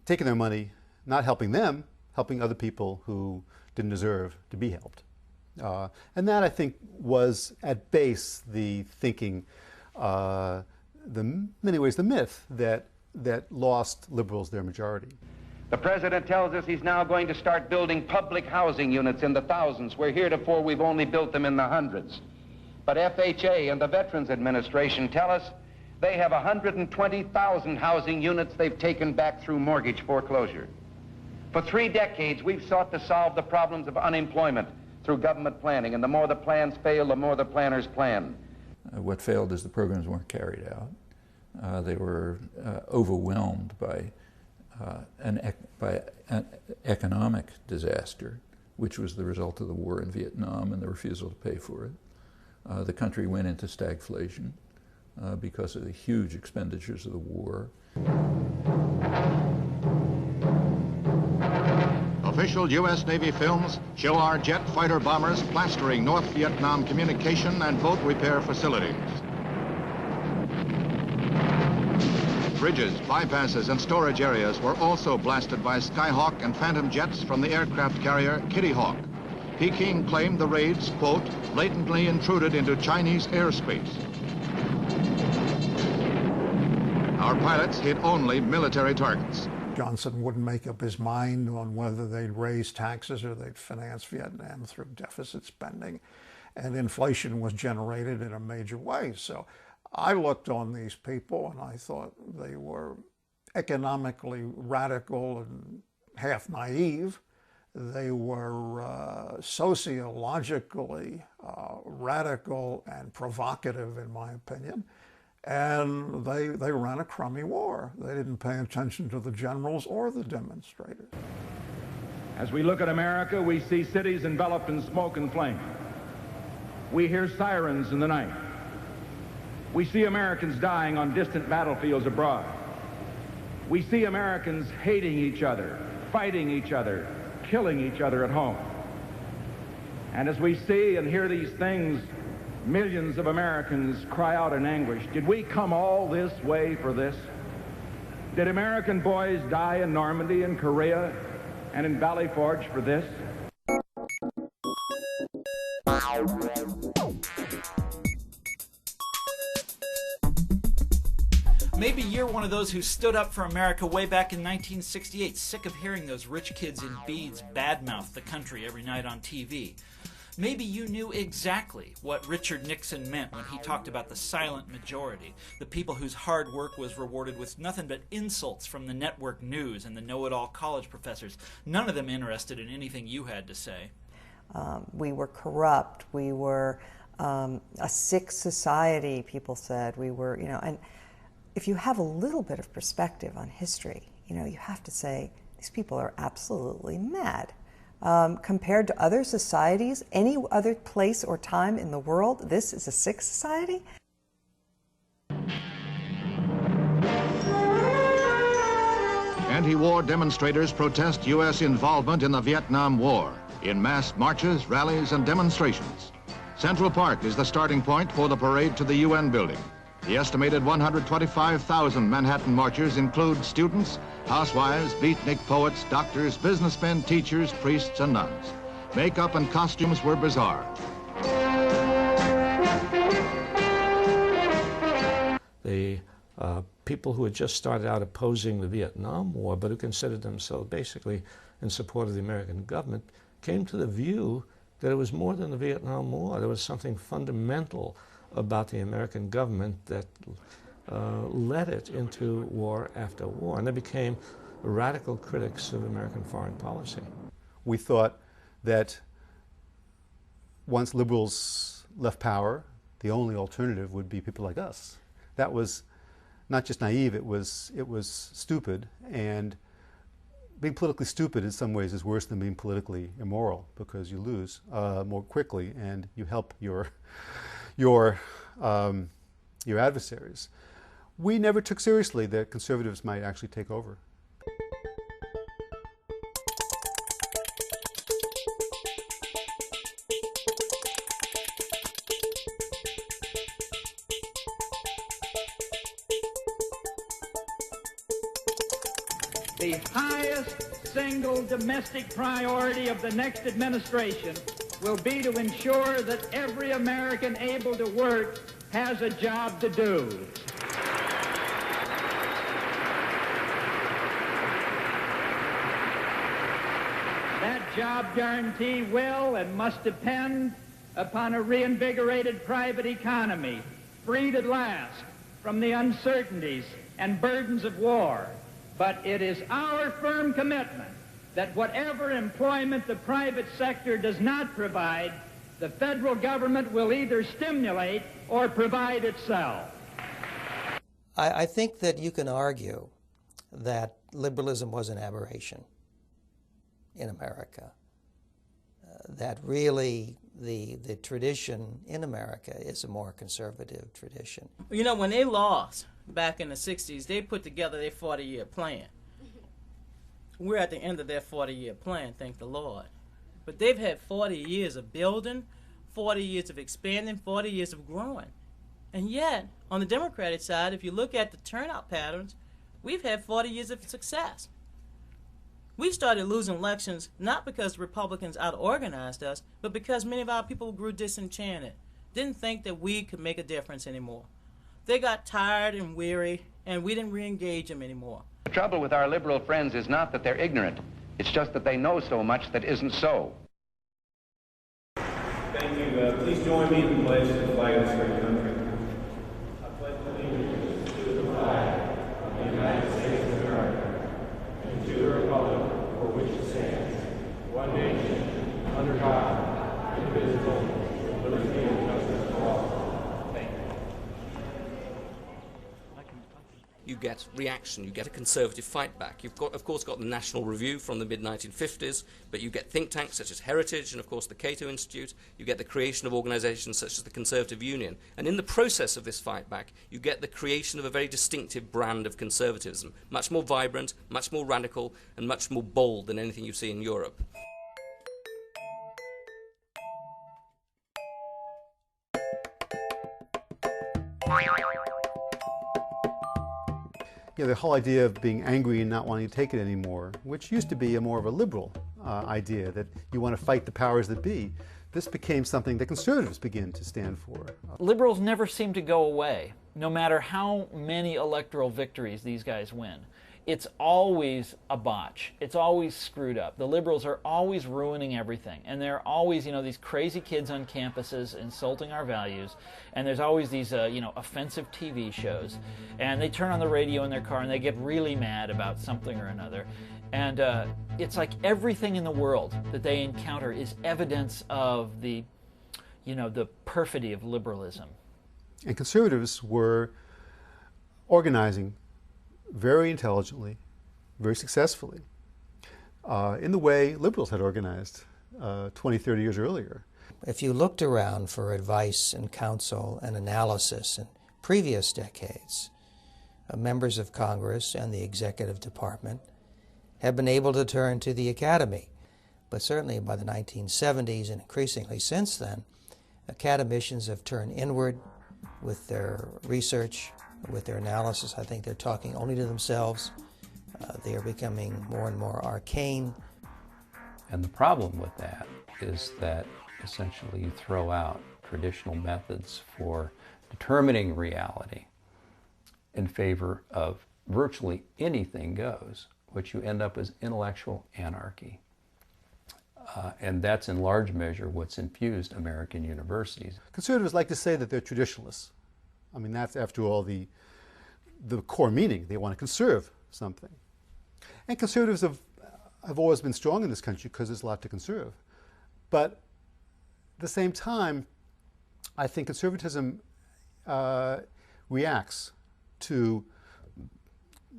taking their money, not helping them, helping other people who didn't deserve to be helped. And that, I think, was at base the thinking, many ways the myth that lost liberals their majority. The president tells us he's now going to start building public housing units in the thousands, where heretofore we've only built them in the hundreds. But FHA and the Veterans Administration tell us they have 120,000 housing units they've taken back through mortgage foreclosure. For 3 decades, we've sought to solve the problems of unemployment through government planning, and the more the plans fail, the more the planners plan. What failed is the programs weren't carried out. They were overwhelmed by by an economic disaster, which was the result of the war in Vietnam and the refusal to pay for it. The country went into stagflation because of the huge expenditures of the war. Official U.S. Navy films show our jet fighter bombers plastering North Vietnam communication and boat repair facilities. Bridges, bypasses, and storage areas were also blasted by Skyhawk and Phantom jets from the aircraft carrier Kitty Hawk. Peking claimed the raids, quote, blatantly intruded into Chinese airspace. Our pilots hit only military targets. Johnson wouldn't make up his mind on whether they'd raise taxes or they'd finance Vietnam through deficit spending. And inflation was generated in a major way. So I looked on these people and I thought they were economically radical and half naive. They were sociologically radical and provocative, in my opinion. And they ran a crummy war. They didn't pay attention to the generals or the demonstrators. As we look at America, we see cities enveloped in smoke and flame. We hear sirens in the night. We see Americans dying on distant battlefields abroad. We see Americans hating each other, fighting each other, killing each other at home. And as we see and hear these things, millions of Americans cry out in anguish. Did we come all this way for this? Did American boys die in Normandy and Korea and in Valley Forge for this? Maybe you're one of those who stood up for America way back in 1968, sick of hearing those rich kids in beads badmouth the country every night on TV. Maybe you knew exactly what Richard Nixon meant when he talked about the silent majority, the people whose hard work was rewarded with nothing but insults from the network news and the know-it-all college professors, none of them interested in anything you had to say. We were corrupt. We were a sick society, people said. We were, and if you have a little bit of perspective on history, you have to say, these people are absolutely mad. Compared to other societies, any other place or time in the world, this is a sick society. Anti-war demonstrators protest U.S. involvement in the Vietnam War in mass marches, rallies, and demonstrations. Central Park is the starting point for the parade to the UN building. The estimated 125,000 Manhattan marchers include students, housewives, beatnik poets, doctors, businessmen, teachers, priests, and nuns. Makeup and costumes were bizarre. The people who had just started out opposing the Vietnam War, but who considered themselves basically in support of the American government, came to the view that it was more than the Vietnam War. There was something fundamental about the American government that led it into war after war, and they became radical critics of American foreign policy. We thought that once liberals left power, the only alternative would be people like us. That was not just naive, it was stupid, and being politically stupid in some ways is worse than being politically immoral, because you lose more quickly and you help your adversaries. We never took seriously that conservatives might actually take over. The highest single domestic priority of the next administration will be to ensure that every American able to work has a job to do. That job guarantee will and must depend upon a reinvigorated private economy, freed at last from the uncertainties and burdens of war. But it is our firm commitment that whatever employment the private sector does not provide, the federal government will either stimulate or provide itself. I think that you can argue that liberalism was an aberration in America. That really the tradition in America is a more conservative tradition. You know, when they lost back in the 60s, they put together their 40-year plan. We're at the end of their 40-year plan, thank the Lord. But they've had 40 years of building, 40 years of expanding, 40 years of growing. And yet, on the Democratic side, if you look at the turnout patterns, we've had 40 years of success. We started losing elections not because Republicans out-organized us, but because many of our people grew disenchanted, didn't think that we could make a difference anymore. They got tired and weary, and we didn't re-engage them anymore. The trouble with our liberal friends is not that they're ignorant. It's just that they know so much that isn't so. Thank you. Please join me in the pledge to the flag of this great country. I pledge allegiance to the flag of the United States of America and to the republic for which it stands, one nation, under God, indivisible, with liberty and justice for all. Thank you. You get reaction, you get a conservative fight back. You've got, of course, got the National Review from the mid-1950s, but you get think tanks such as Heritage and, of course, the Cato Institute. You get the creation of organizations such as the Conservative Union. And in the process of this fight back, you get the creation of a very distinctive brand of conservatism, much more vibrant, much more radical, and much more bold than anything you see in Europe. You know, the whole idea of being angry and not wanting to take it anymore, which used to be more of a liberal idea, that you want to fight the powers that be, this became something that conservatives begin to stand for. Liberals never seem to go away, no matter how many electoral victories these guys win. It's always a botch. It's always screwed up. The liberals are always ruining everything. And they're always, you know, these crazy kids on campuses insulting our values. And there's always these, you know, offensive TV shows. And they turn on the radio in their car and they get really mad about something or another. And it's like everything in the world that they encounter is evidence of the, you know, the perfidy of liberalism. And conservatives were organizing very intelligently, very successfully, in the way liberals had organized 20, 30 years earlier. If you looked around for advice and counsel and analysis in previous decades, members of Congress and the executive department have been able to turn to the academy. But certainly by the 1970s and increasingly since then, academicians have turned inward with their research, with their analysis. I think they're talking only to themselves. They are becoming more and more arcane. And the problem with that is that essentially you throw out traditional methods for determining reality in favor of virtually anything goes. What you end up is intellectual anarchy. And that's in large measure what's infused American universities. Conservatives like to say that they're traditionalists. I mean, that's, after all, the core meaning. They want to conserve something. And conservatives have always been strong in this country because there's a lot to conserve. But at the same time, I think conservatism reacts to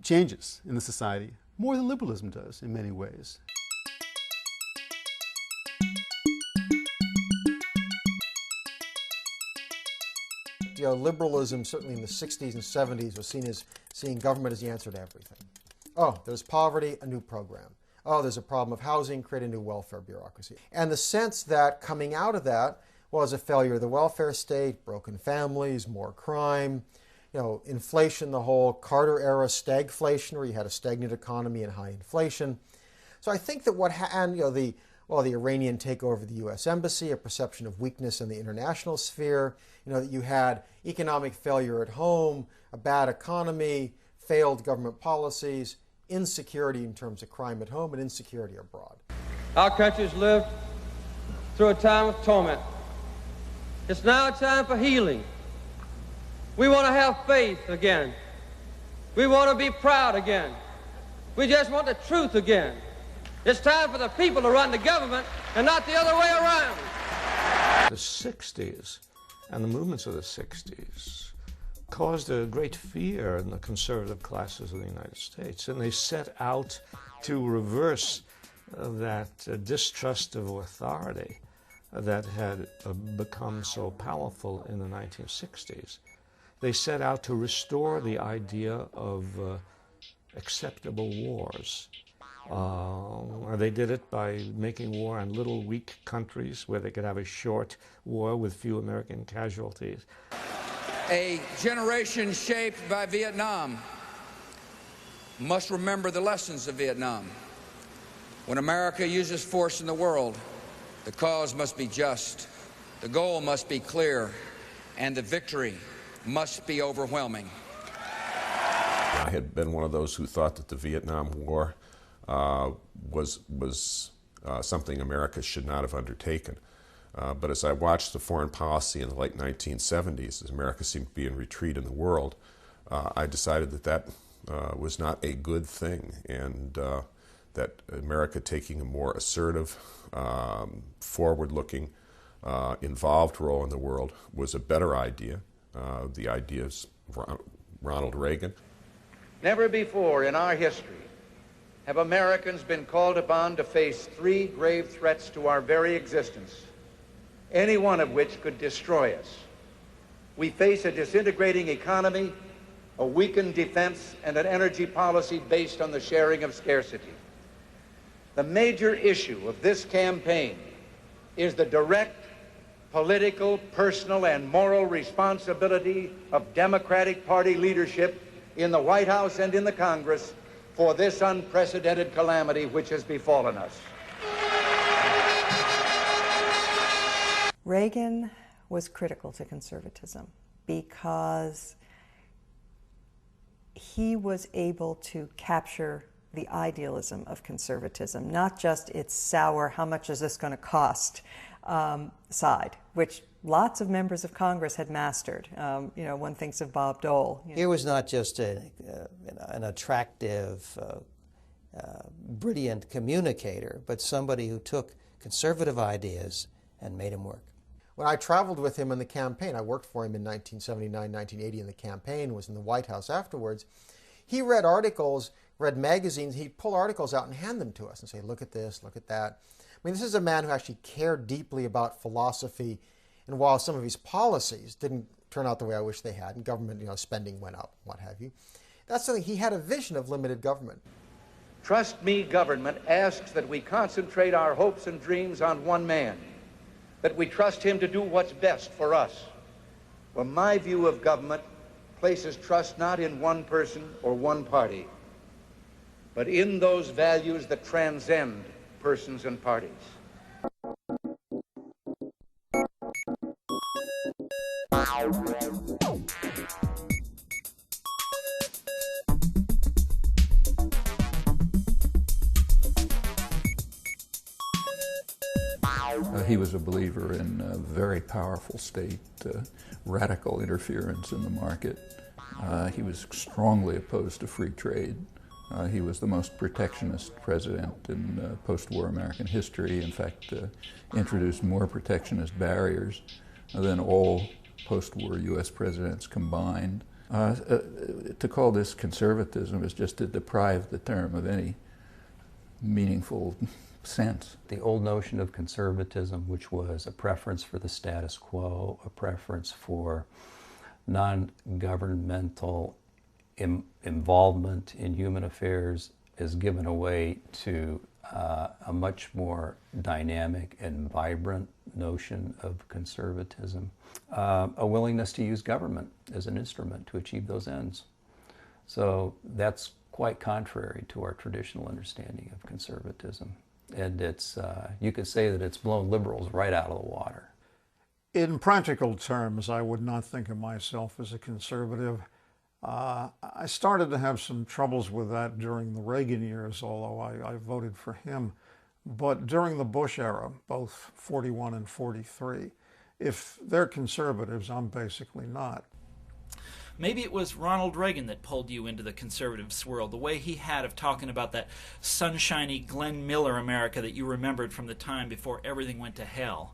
changes in the society more than liberalism does in many ways. You know, liberalism, certainly in the 60s and 70s, was seen as seeing government as the answer to everything. Oh, there's poverty, a new program. Oh, there's a problem of housing, create a new welfare bureaucracy. And the sense that coming out of that was a failure of the welfare state, broken families, more crime, you know, inflation, the whole Carter-era stagflation, where you had a stagnant economy and high inflation. So I think that and you know, the Iranian takeover of the U.S. Embassy, a perception of weakness in the international sphere, you know, that you had economic failure at home, a bad economy, failed government policies, insecurity in terms of crime at home, and insecurity abroad. Our country's lived through a time of torment. It's now a time for healing. We want to have faith again. We want to be proud again. We just want the truth again. It's time for the people to run the government and not the other way around. The 60s and the movements of the 60s caused a great fear in the conservative classes of the United States, and they set out to reverse that distrust of authority that had become so powerful in the 1960s. They set out to restore the idea of acceptable wars. They did it by making war on little weak countries where they could have a short war with few American casualties. A generation shaped by Vietnam must remember the lessons of Vietnam. When America uses force in the world, the cause must be just, the goal must be clear, and the victory must be overwhelming. I had been one of those who thought that the Vietnam War was something America should not have undertaken. But as I watched the foreign policy in the late 1970s, as America seemed to be in retreat in the world, I decided that that was not a good thing, and that America taking a more assertive, forward-looking, involved role in the world was a better idea. The ideas of Ronald Reagan. Never before in our history have Americans been called upon to face three grave threats to our very existence, any one of which could destroy us. We face a disintegrating economy, a weakened defense, and an energy policy based on the sharing of scarcity. The major issue of this campaign is the direct political, personal, and moral responsibility of Democratic Party leadership in the White House and in the Congress for this unprecedented calamity which has befallen us. Reagan was critical to conservatism because he was able to capture the idealism of conservatism, not just its sour, how much is this going to cost side, which lots of members of Congress had mastered. One thinks of Bob Dole. Here was not just an attractive, brilliant communicator, but somebody who took conservative ideas and made them work. When I traveled with him in the campaign, I worked for him in 1979, 1980 in the campaign, was in the White House afterwards. He read articles, read magazines, he'd pull articles out and hand them to us and say, look at this, look at that. I mean, this is a man who actually cared deeply about philosophy, and while some of his policies didn't turn out the way I wish they had, and government, spending went up, what have you, that's something, he had a vision of limited government. Trust me, government asks that we concentrate our hopes and dreams on one man, that we trust him to do what's best for us. Well, my view of government places trust not in one person or one party, but in those values that transcend persons and parties. He was a believer in very powerful state, radical interference in the market. He was strongly opposed to free trade. He was the most protectionist president in post-war American history. In fact, introduced more protectionist barriers than all post-war U.S. presidents combined. To call this conservatism is just to deprive the term of any meaningful sense. The old notion of conservatism, which was a preference for the status quo, a preference for non-governmental involvement in human affairs, is given away to a much more dynamic and vibrant notion of conservatism, a willingness to use government as an instrument to achieve those ends. So that's quite contrary to our traditional understanding of conservatism. And it's, you could say that it's blown liberals right out of the water. In practical terms, I would not think of myself as a conservative. I started to have some troubles with that during the Reagan years, although I voted for him. But during the Bush era, both 41 and 43, if they're conservatives, I'm basically not. Maybe it was Ronald Reagan that pulled you into the conservative swirl, the way he had of talking about that sunshiny Glenn Miller America that you remembered from the time before everything went to hell.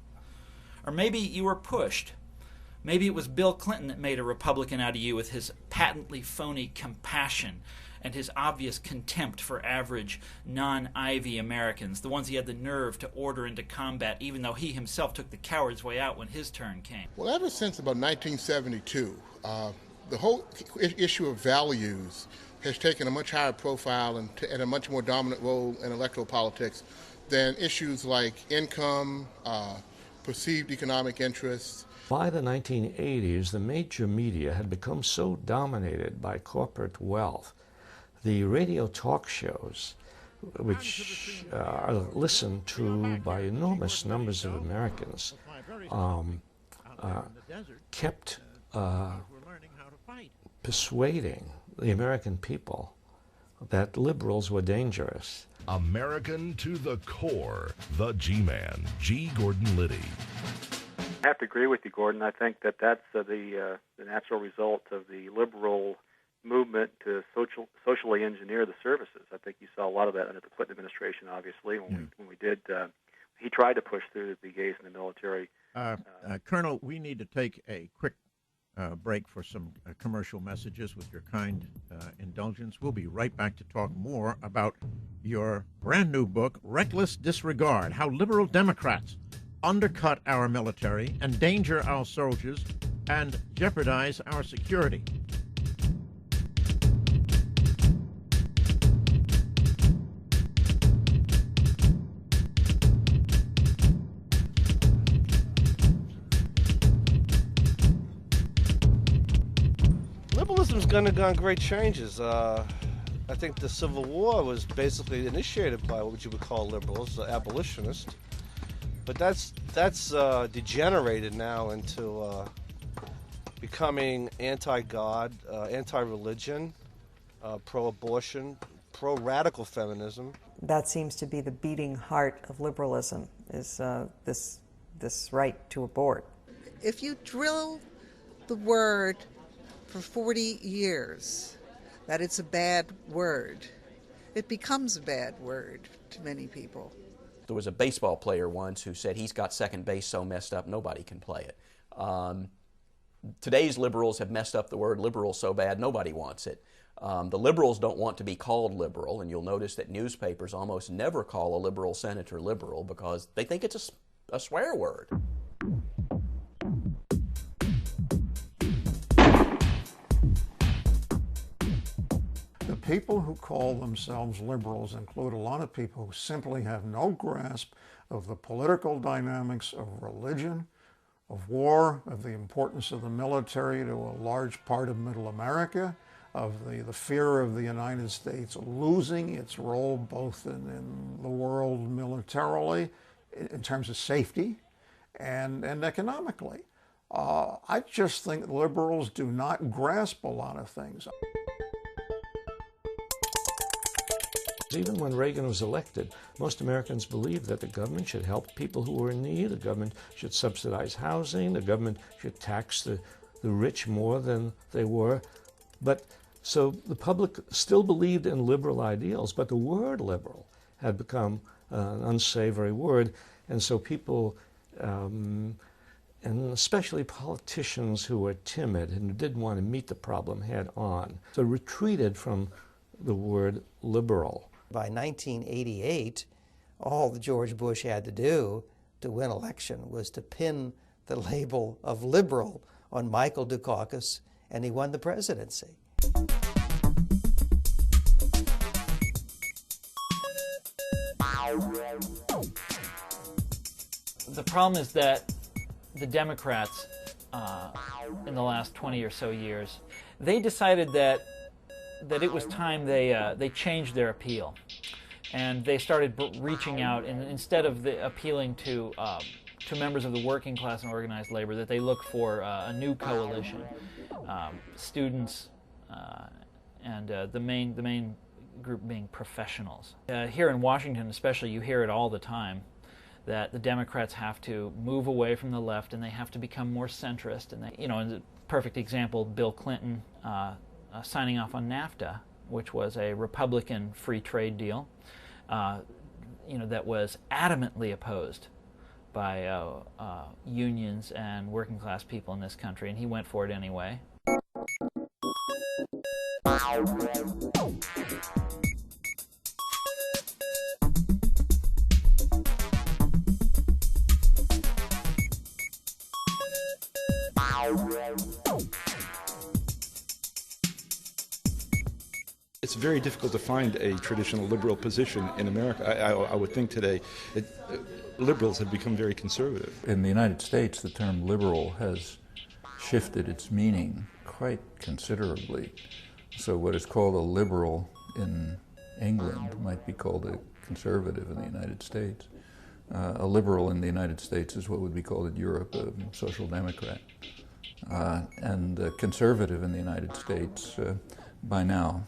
Or maybe you were pushed Maybe it was Bill Clinton that made a Republican out of you with his patently phony compassion and his obvious contempt for average non-Ivy Americans, the ones he had the nerve to order into combat, even though he himself took the coward's way out when his turn came. Well, ever since about 1972, the whole issue of values has taken a much higher profile and a much more dominant role in electoral politics than issues like income, perceived economic interests. By the 1980s, the major media had become so dominated by corporate wealth. The radio talk shows, which are listened to by enormous numbers of Americans, kept persuading the American people that liberals were dangerous. American to the core, the G-Man, G. Gordon Liddy. I have to agree with you, Gordon. I think that that's the natural result of the liberal movement to socially engineer the services. I think you saw a lot of that under the Clinton administration, obviously, when we did. He tried to push through the gays in the military. Colonel, we need to take a quick break for some commercial messages with your kind indulgence. We'll be right back to talk more about your brand new book, Reckless Disregard, How Liberal Democrats Undercut Our Military, Endanger Our Soldiers, and Jeopardize Our Security. Liberalism's undergone great changes. I think the Civil War was basically initiated by what you would call liberals, abolitionists. But that's degenerated now into becoming anti-God, anti-religion, pro-abortion, pro-radical feminism. That seems to be the beating heart of liberalism, is this right to abort. If you drill the word for 40 years that it's a bad word, it becomes a bad word to many people. There was a baseball player once who said he's got second base so messed up nobody can play it. Today's liberals have messed up the word liberal so bad nobody wants it. The liberals don't want to be called liberal, and you'll notice that newspapers almost never call a liberal senator liberal because they think it's a swear word. The people who call themselves liberals include a lot of people who simply have no grasp of the political dynamics of religion, of war, of the importance of the military to a large part of Middle America, of the fear of the United States losing its role both in the world militarily, in terms of safety, and economically. I just think liberals do not grasp a lot of things. Even when Reagan was elected, most Americans believed that the government should help people who were in need, the government should subsidize housing, the government should tax the rich more than they were. But so the public still believed in liberal ideals, but the word liberal had become an unsavory word, and so people, and especially politicians who were timid and didn't want to meet the problem head on, so retreated from the word liberal. By 1988, all that George Bush had to do to win election was to pin the label of liberal on Michael Dukakis, and he won the presidency. The problem is that the Democrats, in the last 20 or so years, they decided that it was time they changed their appeal, and they started reaching out, and instead of appealing to members of the working class and organized labor, that they look for a new coalition, students, and the main group being professionals. Here in Washington, especially, you hear it all the time that the Democrats have to move away from the left and they have to become more centrist. And in a perfect example, Bill Clinton. Signing off on NAFTA, which was a Republican free trade deal, that was adamantly opposed unions and working class people in this country, and he went for it anyway. It's very difficult to find a traditional liberal position in America. I would think today liberals have become very conservative. In the United States, the term liberal has shifted its meaning quite considerably. So what is called a liberal in England might be called a conservative in the United States. A liberal in the United States is what would be called in Europe a social democrat. And a conservative in the United States, by now,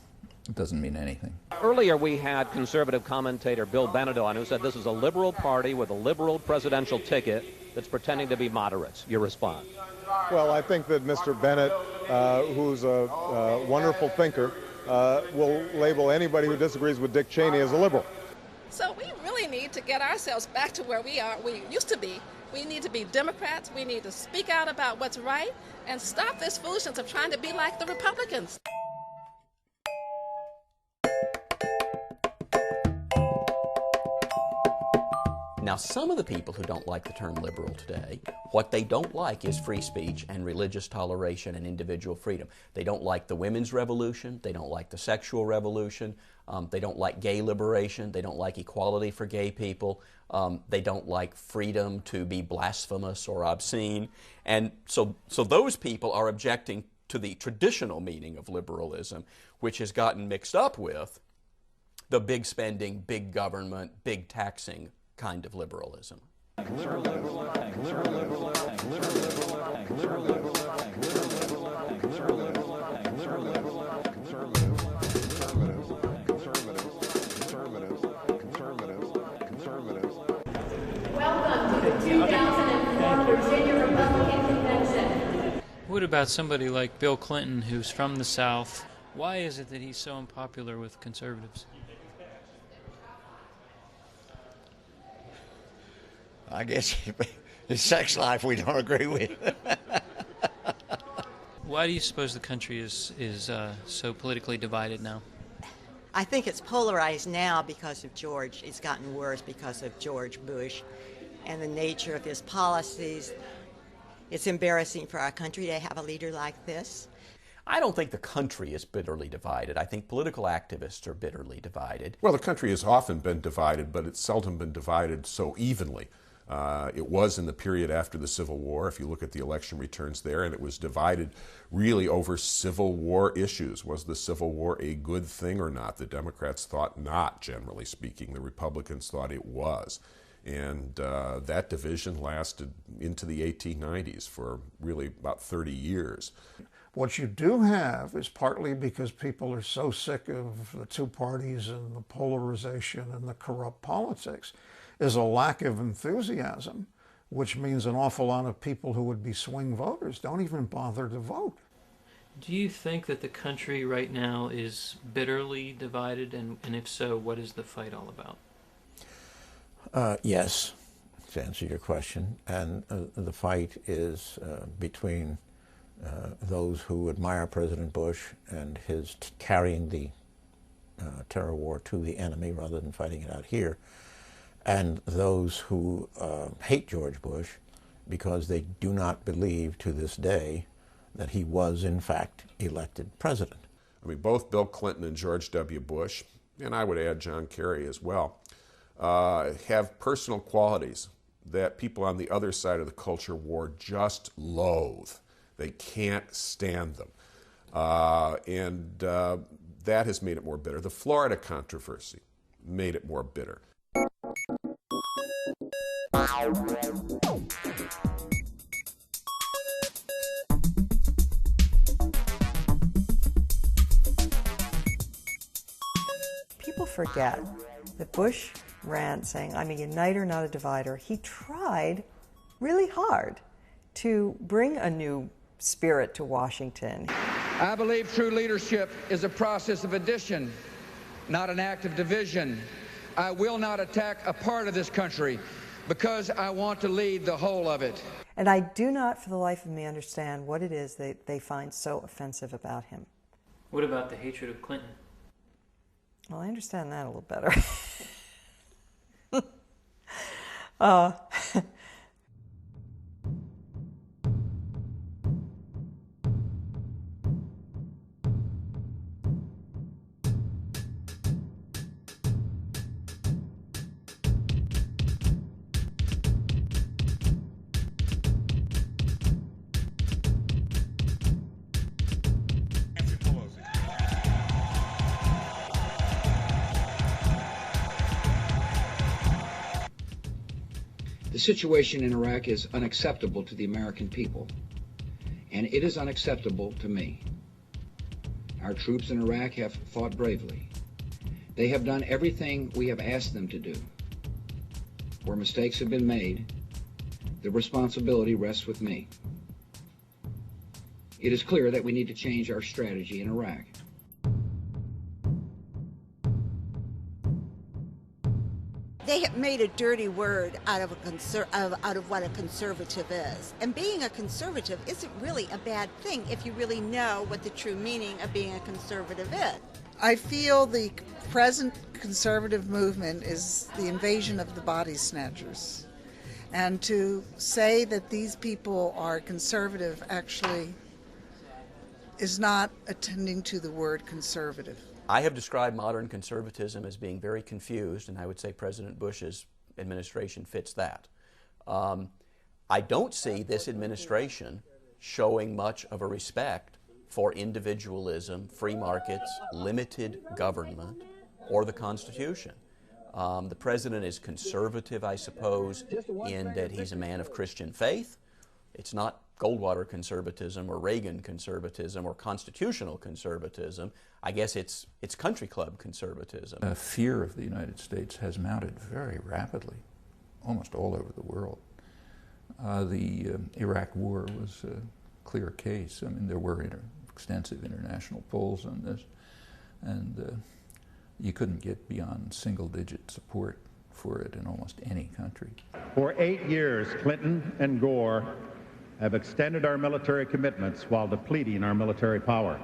it doesn't mean anything. Earlier we had conservative commentator Bill Bennett on, who said this is a liberal party with a liberal presidential ticket that's pretending to be moderates. Your response? Well, I think that Mr. Bennett, who's a wonderful thinker, will label anybody who disagrees with Dick Cheney as a liberal. So we really need to get ourselves back to where we used to be. We need to be Democrats. We need to speak out about what's right and stop this foolishness of trying to be like the Republicans. Now, some of the people who don't like the term liberal today, what they don't like is free speech and religious toleration and individual freedom. They don't like the women's revolution. They don't like the sexual revolution. They don't like gay liberation. They don't like equality for gay people. They don't like freedom to be blasphemous or obscene. And so those people are objecting to the traditional meaning of liberalism, which has gotten mixed up with the big spending, big government, big taxing kind of liberalism. Welcome to the 2004 Virginia Republican Convention. What about somebody like Bill Clinton, who's from the South? Why is it that he's so unpopular with conservatives? I guess his sex life we don't agree with. Why do you suppose the country is so politically divided now? I think it's polarized now because of George. It's gotten worse because of George Bush and the nature of his policies. It's embarrassing for our country to have a leader like this. I don't think the country is bitterly divided. I think political activists are bitterly divided. Well, the country has often been divided, but it's seldom been divided so evenly. It was in the period after the Civil War, if you look at the election returns there, and it was divided really over Civil War issues. Was the Civil War a good thing or not? The Democrats thought not, generally speaking. The Republicans thought it was. And that division lasted into the 1890s for really about 30 years. What you do have is partly because people are so sick of the two parties and the polarization and the corrupt politics, is a lack of enthusiasm, which means an awful lot of people who would be swing voters don't even bother to vote. Do you think that the country right now is bitterly divided, and if so, what is the fight all about? Yes, to answer your question, and the fight is between those who admire President Bush and his carrying the terror war to the enemy rather than fighting it out here, and those who hate George Bush because they do not believe to this day that he was in fact elected president. I mean, both Bill Clinton and George W. Bush, and I would add John Kerry as well, have personal qualities that people on the other side of the culture war just loathe. They can't stand them. And that has made it more bitter. The Florida controversy made it more bitter. People forget that Bush ran saying, I'm a uniter, not a divider. He tried really hard to bring a new spirit to Washington. I believe true leadership is a process of addition, not an act of division. I will not attack a part of this country because I want to lead the whole of it. And I do not for the life of me understand what it is that they find so offensive about him. What about the hatred of Clinton? Well, I understand that a little better. The situation in Iraq is unacceptable to the American people, and it is unacceptable to me. Our troops in Iraq have fought bravely. They have done everything we have asked them to do. Where mistakes have been made, the responsibility rests with me. It is clear that we need to change our strategy in Iraq. They have made a dirty word out of what a conservative is. And being a conservative isn't really a bad thing if you really know what the true meaning of being a conservative is. I feel the present conservative movement is the invasion of the body snatchers. And to say that these people are conservative actually is not attending to the word conservative. I have described modern conservatism as being very confused, and I would say President Bush's administration fits that. I don't see this administration showing much of a respect for individualism, free markets, limited government, or the Constitution. The president is conservative, I suppose, in that he's a man of Christian faith. It's not Goldwater conservatism or Reagan conservatism or constitutional conservatism. I guess it's country club conservatism. Fear of the United States has mounted very rapidly, almost all over the world. The Iraq War was a clear case. I mean, there were extensive international polls on this, and you couldn't get beyond single-digit support for it in almost any country. For 8 years, Clinton and Gore have extended our military commitments while depleting our military power.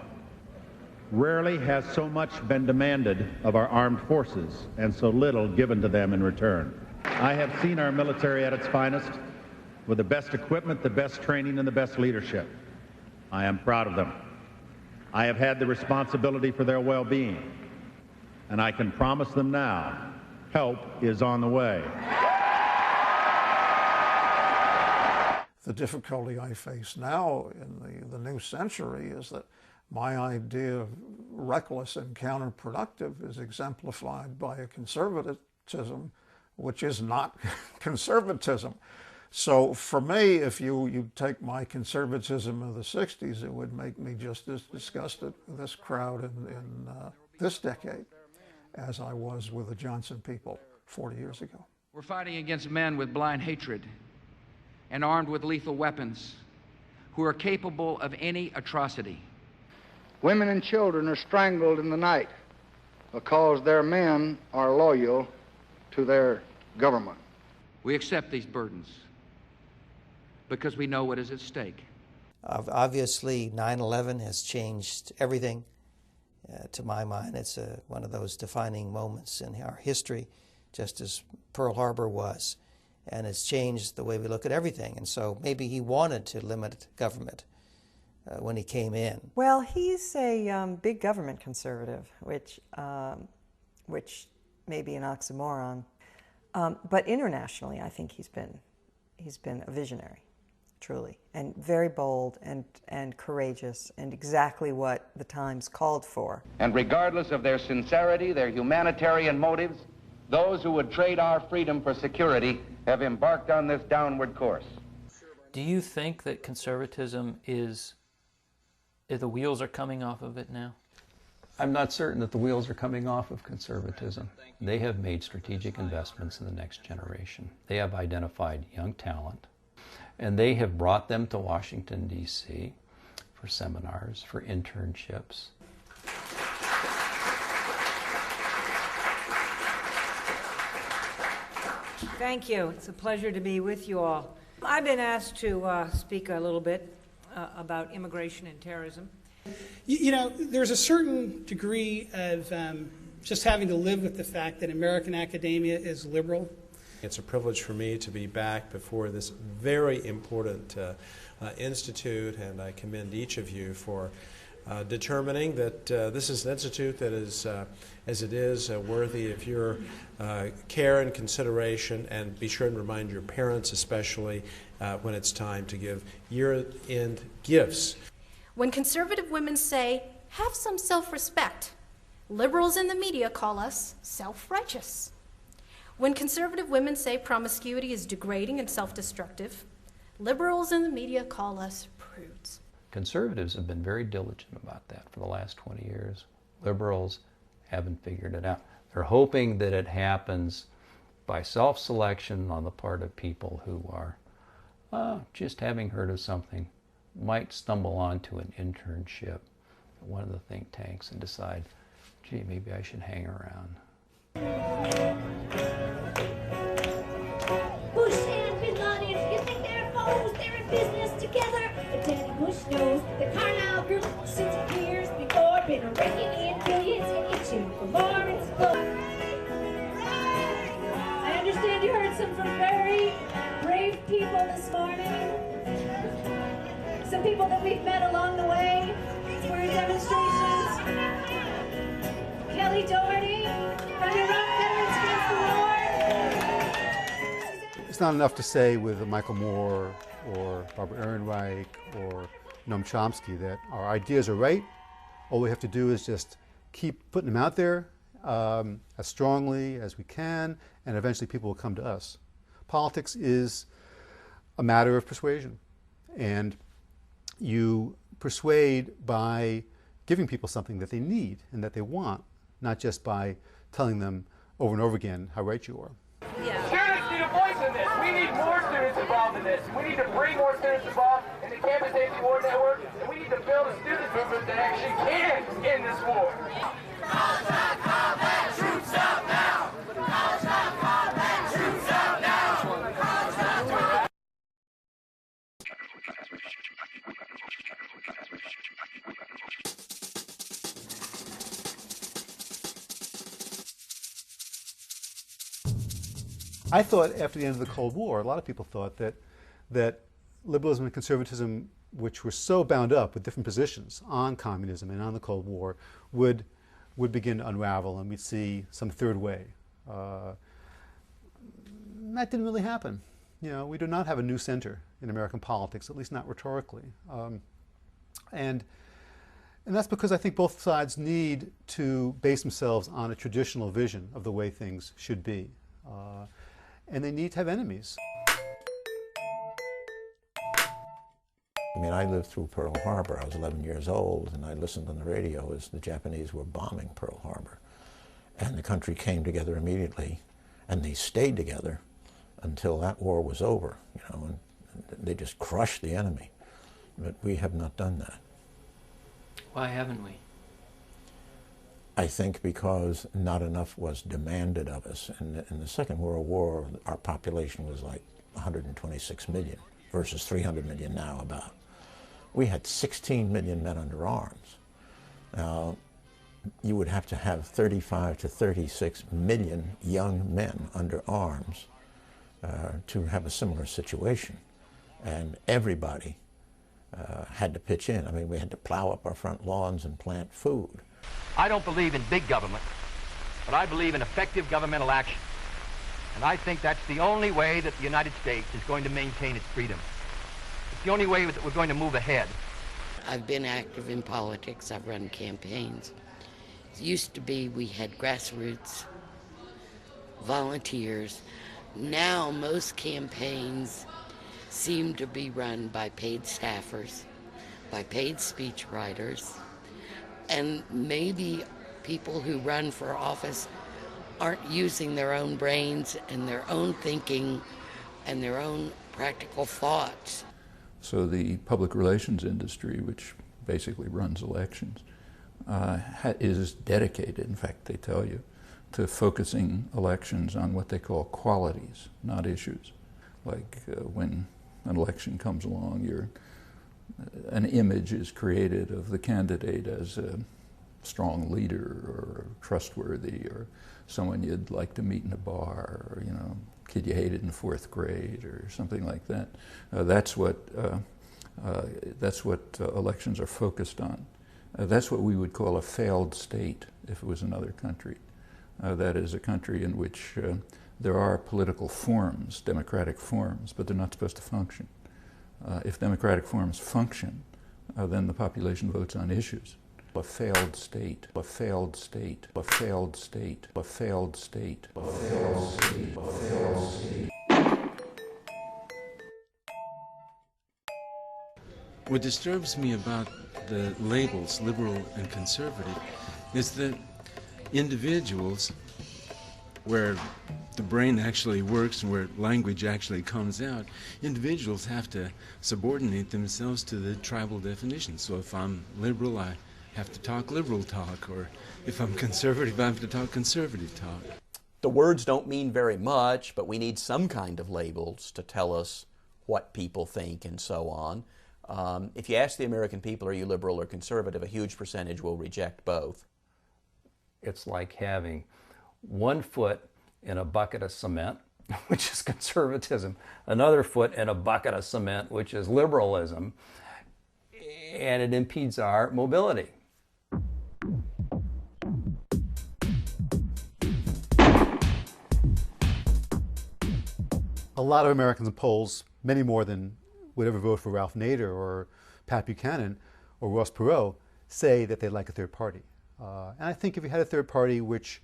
Rarely has so much been demanded of our armed forces and so little given to them in return. I have seen our military at its finest, with the best equipment, the best training, and the best leadership. I am proud of them. I have had the responsibility for their well-being, and I can promise them now, help is on the way. The difficulty I face now in the new century is that my idea of reckless and counterproductive is exemplified by a conservatism which is not conservatism. So for me, if you take my conservatism of the 60s, it would make me just as disgusted with this crowd in this decade as I was with the Johnson people 40 years ago. We're fighting against men with blind hatred and armed with lethal weapons who are capable of any atrocity. Women and children are strangled in the night because their men are loyal to their government. We accept these burdens because we know what is at stake. Obviously, 9/11 has changed everything. To my mind, it's one of those defining moments in our history, just as Pearl Harbor was. And it's changed the way we look at everything. And so maybe he wanted to limit government when he came in. Well, he's a big government conservative, which may be an oxymoron. But internationally, I think he's been a visionary, truly, and very bold and courageous, and exactly what the times called for. And regardless of their sincerity, their humanitarian motives, those who would trade our freedom for security have embarked on this downward course. Do you think that conservatism the wheels are coming off of it now? I'm not certain that the wheels are coming off of conservatism. They have made strategic investments in the next generation. They have identified young talent, and they have brought them to Washington, D.C. for seminars, for internships. Thank you. It's a pleasure to be with you all. I've been asked to speak a little bit about immigration and terrorism. You know, there's a certain degree of just having to live with the fact that American academia is liberal. It's a privilege for me to be back before this very important institute, and I commend each of you for determining that this is an institute that is, as it is, worthy of your care and consideration, and be sure and remind your parents especially when it's time to give year-end gifts. When conservative women say, have some self-respect, liberals in the media call us self-righteous. When conservative women say promiscuity is degrading and self-destructive, liberals in the media call us prudes. Conservatives have been very diligent about that for the last 20 years. Liberals haven't figured it out. They're hoping that it happens by self-selection on the part of people who are just having heard of something, might stumble onto an internship at one of the think tanks and decide, gee, maybe I should hang around. Bush and Bin Laden, you think they're foes? They're in business together. But Daddy Bush knows the Carlyle Group, since years before, been raking in billions and itching for more explode. I understand you heard some from very brave people this morning. Some people that we've met along the way for your demonstrations. Kelly Doherty, from your own Veterans Against the War. It's not enough to say with Michael Moore or Barbara Ehrenreich or Noam Chomsky that our ideas are right. All we have to do is just keep putting them out there as strongly as we can, and eventually people will come to us. Politics is a matter of persuasion, and you persuade by giving people something that they need and that they want, not just by telling them over and over again how right you are. Students need a voice in this. We need more students involved in this. We need to bring more students involved in the Campus Safety War Network, and we need to build a student movement that actually can end this war. College not combat, troops out now. College not combat, troops out now. College not combat. I thought after the end of the Cold War, a lot of people thought that liberalism and conservatism, which were so bound up with different positions on communism and on the Cold War, would begin to unravel, and we'd see some third way. That didn't really happen. You know, we do not have a new center in American politics, at least not rhetorically. And that's because I think both sides need to base themselves on a traditional vision of the way things should be. And they need to have enemies. I mean, I lived through Pearl Harbor. I was 11 years old, and I listened on the radio as the Japanese were bombing Pearl Harbor. And the country came together immediately, and they stayed together until that war was over, you know, and they just crushed the enemy. But we have not done that. Why haven't we? I think because not enough was demanded of us. In the Second World War, our population was like 126 million versus 300 million now about. We had 16 million men under arms. Now, you would have to have 35 to 36 million young men under arms to have a similar situation. And everybody had to pitch in. I mean, we had to plow up our front lawns and plant food. I don't believe in big government, but I believe in effective governmental action. And I think that's the only way that the United States is going to maintain its freedom. It's the only way that we're going to move ahead. I've been active in politics. I've run campaigns. It used to be we had grassroots volunteers. Now most campaigns seem to be run by paid staffers, by paid speechwriters, and maybe people who run for office aren't using their own brains and their own thinking and their own practical thoughts. So the public relations industry, which basically runs elections, is dedicated, in fact they tell you, to focusing elections on what they call qualities, not issues. Like when an election comes along, an image is created of the candidate as a strong leader or trustworthy or someone you'd like to meet in a bar, or kid you hated in 4th grade or something like that. That's what elections are focused on. That's what we would call a failed state if it was another country. That is a country in which there are political forms, democratic forms, but they're not supposed to function. If democratic forms function, then the population votes on issues. A failed state, a failed state, a failed state, a failed state, a failed state, a failed state. What disturbs me about the labels, liberal and conservative, is that individuals, where the brain actually works and where language actually comes out, individuals have to subordinate themselves to the tribal definition. So if I'm liberal, I have to talk liberal talk, or if I'm conservative, I have to talk conservative talk. The words don't mean very much, but we need some kind of labels to tell us what people think and so on. If you ask the American people, are you liberal or conservative, a huge percentage will reject both. It's like having one foot in a bucket of cement, which is conservatism, another foot in a bucket of cement, which is liberalism, and it impedes our mobility. A lot of Americans in polls, many more than would ever vote for Ralph Nader or Pat Buchanan or Ross Perot, say that they like a third party. And I think if you had a third party which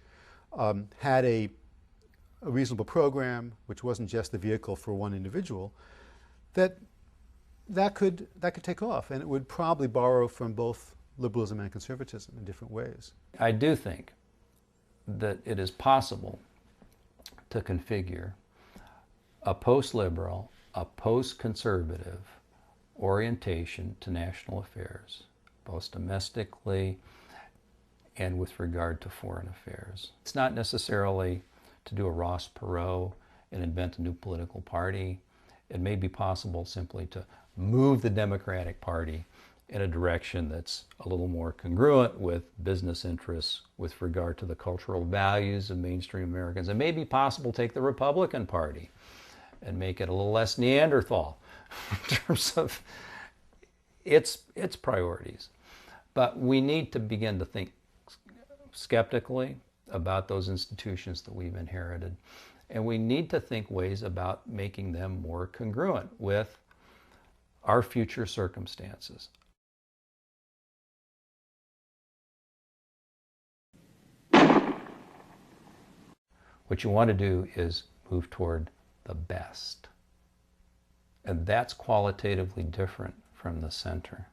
had a reasonable program, which wasn't just the vehicle for one individual, that could take off, and it would probably borrow from both liberalism and conservatism in different ways. I do think that it is possible to configure a post-liberal, a post-conservative orientation to national affairs, both domestically and with regard to foreign affairs. It's not necessarily to do a Ross Perot and invent a new political party. It may be possible simply to move the Democratic Party in a direction that's a little more congruent with business interests with regard to the cultural values of mainstream Americans. It may be possible to take the Republican Party and make it a little less Neanderthal in terms of its priorities. But we need to begin to think skeptically about those institutions that we've inherited. And we need to think ways about making them more congruent with our future circumstances. What you want to do is move toward the best. And that's qualitatively different from the center.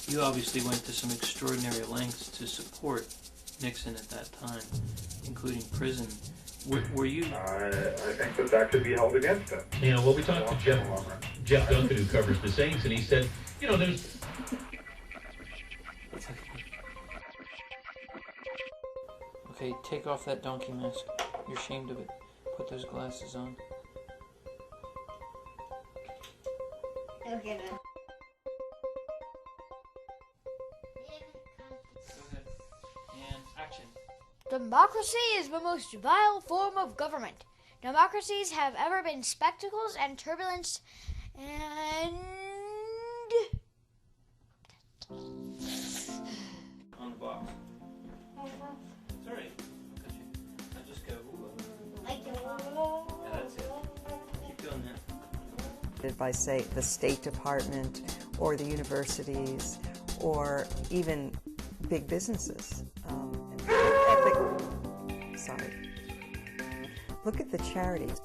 You obviously went to some extraordinary lengths to support Nixon at that time, including prison. Were you... I think that could be held against him. Well, we talked to Jeff Duncan, who covers the Saints, and he said, there's... Okay, take off that donkey mask. You're ashamed of it. Put those glasses on. Okay, then. Democracy is the most vile form of government. Democracies have ever been spectacles and turbulence and... On the box. Sorry. I just go, yeah, that's it. Keep doing that. By, say, the State Department or the universities or even big businesses. Look at the charities.